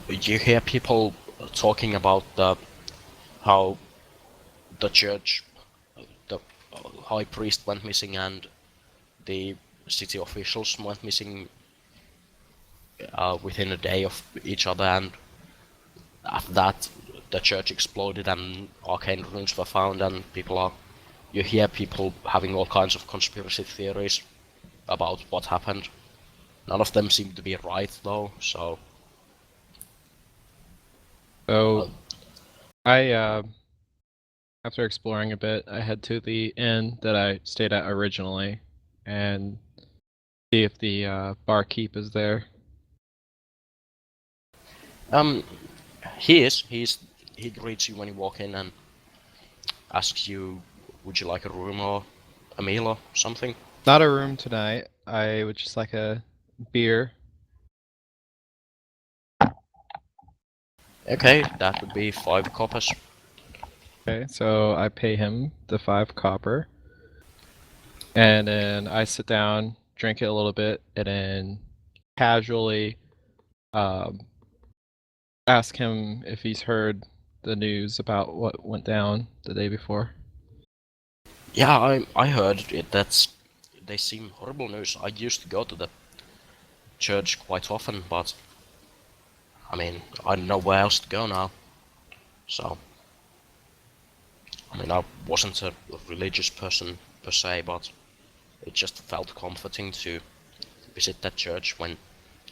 You hear people talking about how the church, the high priest went missing, and the city officials went missing within a day of each other, and after that the church exploded and arcane runes were found, and you hear people having all kinds of conspiracy theories about what happened. None of them seem to be right though, so So I after exploring a bit, I head to the inn that I stayed at originally and see if the barkeep is there. um he greets you when you walk in and asks you, would you like a room or a meal or something? Not a room tonight. I would just like a beer. Okay, that would be 5 coppers. Okay, so I pay him the 5 copper. And then I sit down, drink it a little bit, and then casually um, ask him if he's heard the news about what went down the day before. Yeah, I heard it. They seem horrible news. I used to go to the church quite often, but I mean, I don't know where else to go now. So, I mean, I wasn't a religious person per se, but it just felt comforting to visit that church when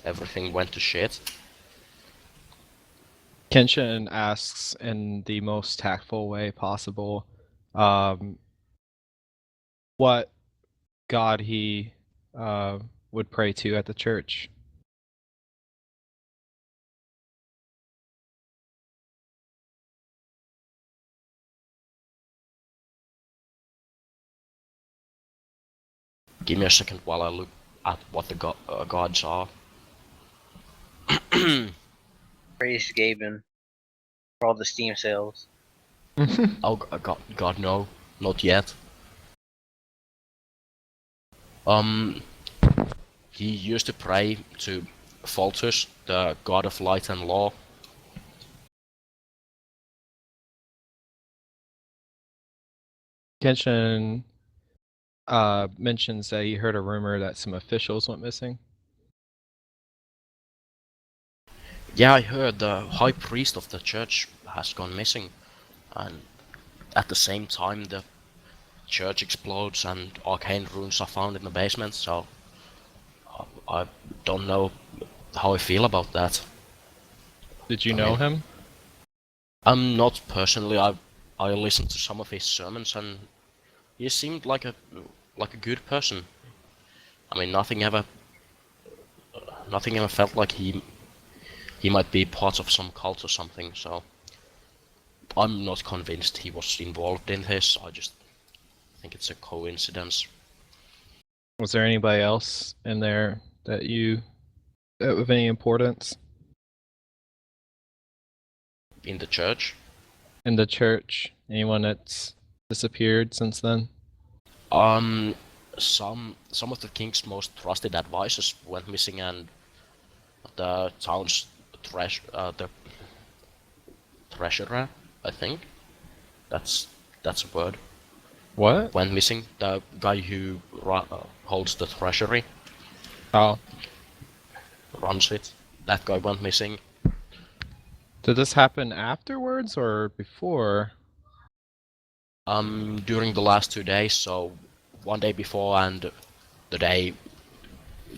everything went to shit. Kenshin asks in the most tactful way possible um, what god he uh, would pray to at the church. Give me a second while I look at what the gods are. Praise Gaben for all the Steam sales. Oh God, no, not yet. Um, he used to pray to Pholtus, the god of light and law. Genshin mentions that he heard a rumor that some officials went missing. Yeah, I heard the high priest of the church has gone missing, and at the same time the church explodes and arcane runes are found in the basement, so I don't know how I feel about that. Did you I know mean, him? I'm not personally. I listened to some of his sermons and he seemed like a good person. I mean, nothing ever felt like he might be part of some cult or something. So I'm not convinced he was involved in this. I just think it's a coincidence. Was there anybody else in there that of any importance In the church, in the church? Anyone that's disappeared since then? um, some of the king's most trusted advisors went missing, and the town's the treasurer, I think that's a word, What? went missing. The guy who holds the treasury, Oh, runs it. That guy went missing. did this happen afterwards or before? During the last 2 days, so one day before and the day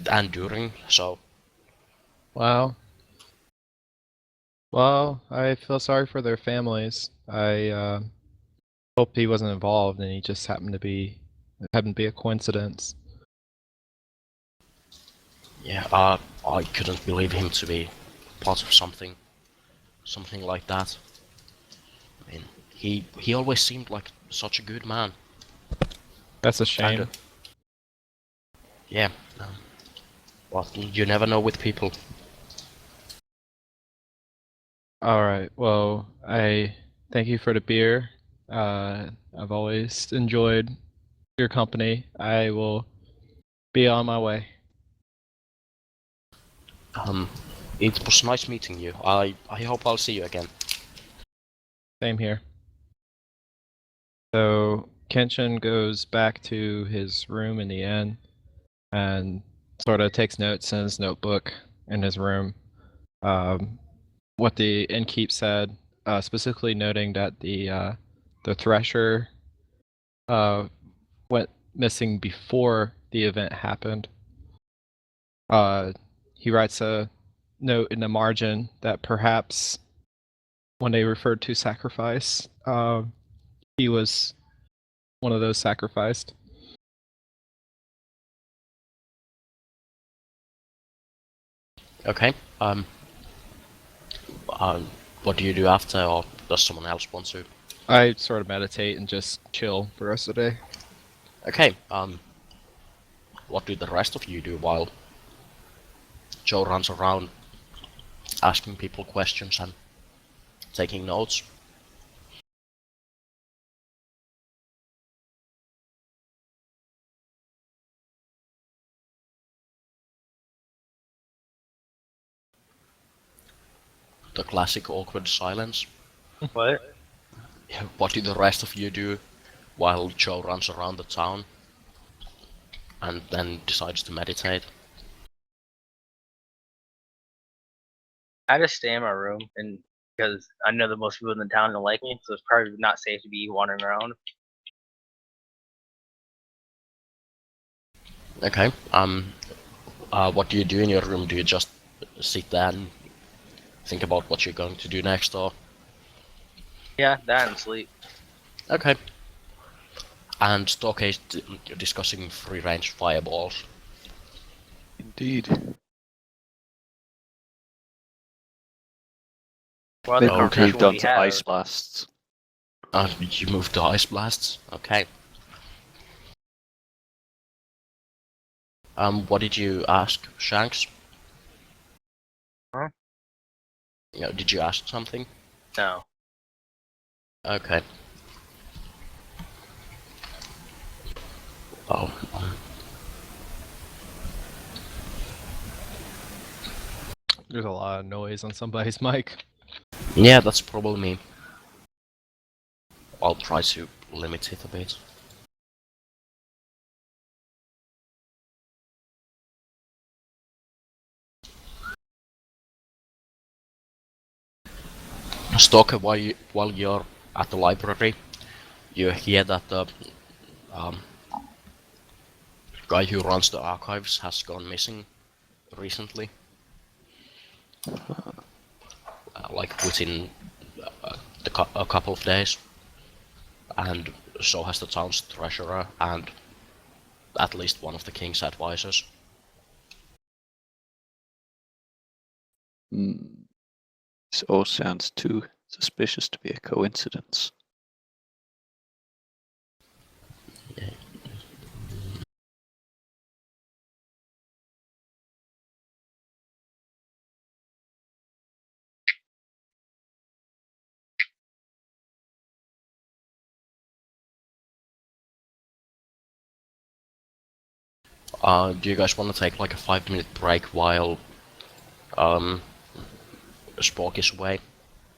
and during. So Wow. Well, I feel sorry for their families. I hope he wasn't involved and he just happened to be a coincidence. yeah, I couldn't believe him to be part of something like that. I mean, he always seemed like such a good man. That's a And shame. yeah, but you never know with people. All right. Well, I thank you for the beer. I've always enjoyed your company. I will be on my way. Um, it was nice meeting you. I hope I'll see you again. Same here. So Kenshin goes back to his room in the inn and sort of takes notes in his notebook in his room. What the innkeep said, specifically noting that the thresher went missing before the event happened. He writes a note in the margin that perhaps when they referred to sacrifice, he was one of those sacrificed. Okay. Uh, what do you do after, or does someone else want to? I sort of meditate and just chill for the rest of the day. Okay. What do the rest of you do while Joe runs around asking people questions and taking notes? The classic awkward silence. What? What do the rest of you do while Joe runs around the town and then decides to meditate? I just stay in my room, and because I know that most people in the town don't like me, so it's probably not safe to be wandering around. Okay. What do you do in your room? Do you just sit there and think about what you're going to do next, or? Yeah, that and sleep. Okay. And Stoke is discussing free-range fireballs. Indeed. What Maybe other Okay. moved conversation would on we to have? ice blasts. You moved to ice blasts. Okay. What did you ask, Shanks? Huh? Did you ask something? No. Okay. Oh. There's a lot of noise on somebody's mic. Yeah, that's probably me. I'll try to limit it a bit. Stalker, while you're at the library, you hear that the um, guy who runs the archives has gone missing recently. Like within a couple of days. And so has the town's treasurer and at least one of the king's advisors. This all sounds too suspicious to be a coincidence. Do you guys want to take like a 5-minute break while Spork is away?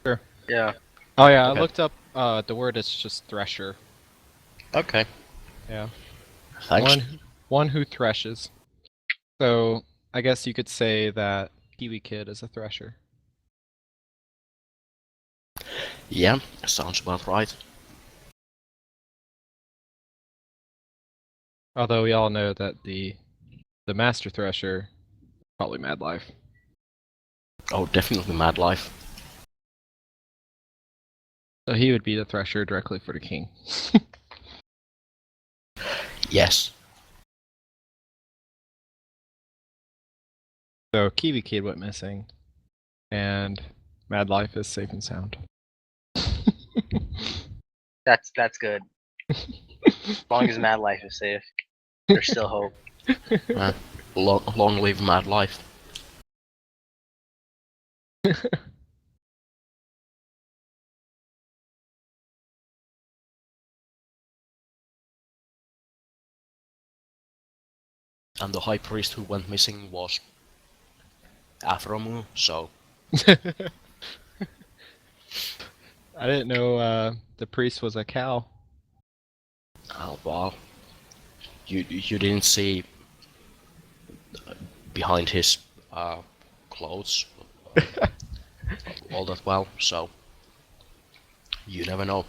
Sure. Yeah. Oh yeah, Okay. I looked up the word is just thresher. Okay. Yeah. Thanks. One who threshes. So I guess you could say that Kiwi Kid is a thresher. Yeah, sounds about right. Although we all know that the Master Thresher probably Mad Life. Oh, definitely Mad Life. So he would be the thresher directly for the king. Yes. So Kiwi Kid went missing, and Mad Life is safe and sound. That's good. As long as Mad Life is safe, there's still hope. Long live Mad Life. And the high priest who went missing was Afromu, so I didn't know the priest was a cow. well, you didn't see behind his clothes all that well, so you never know.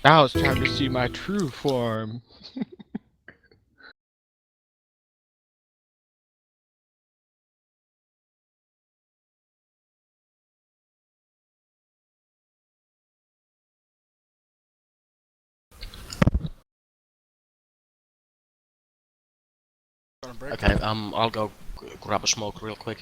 Now it's time to see my true form. On a break. Okay, I'll go grab a smoke real quick.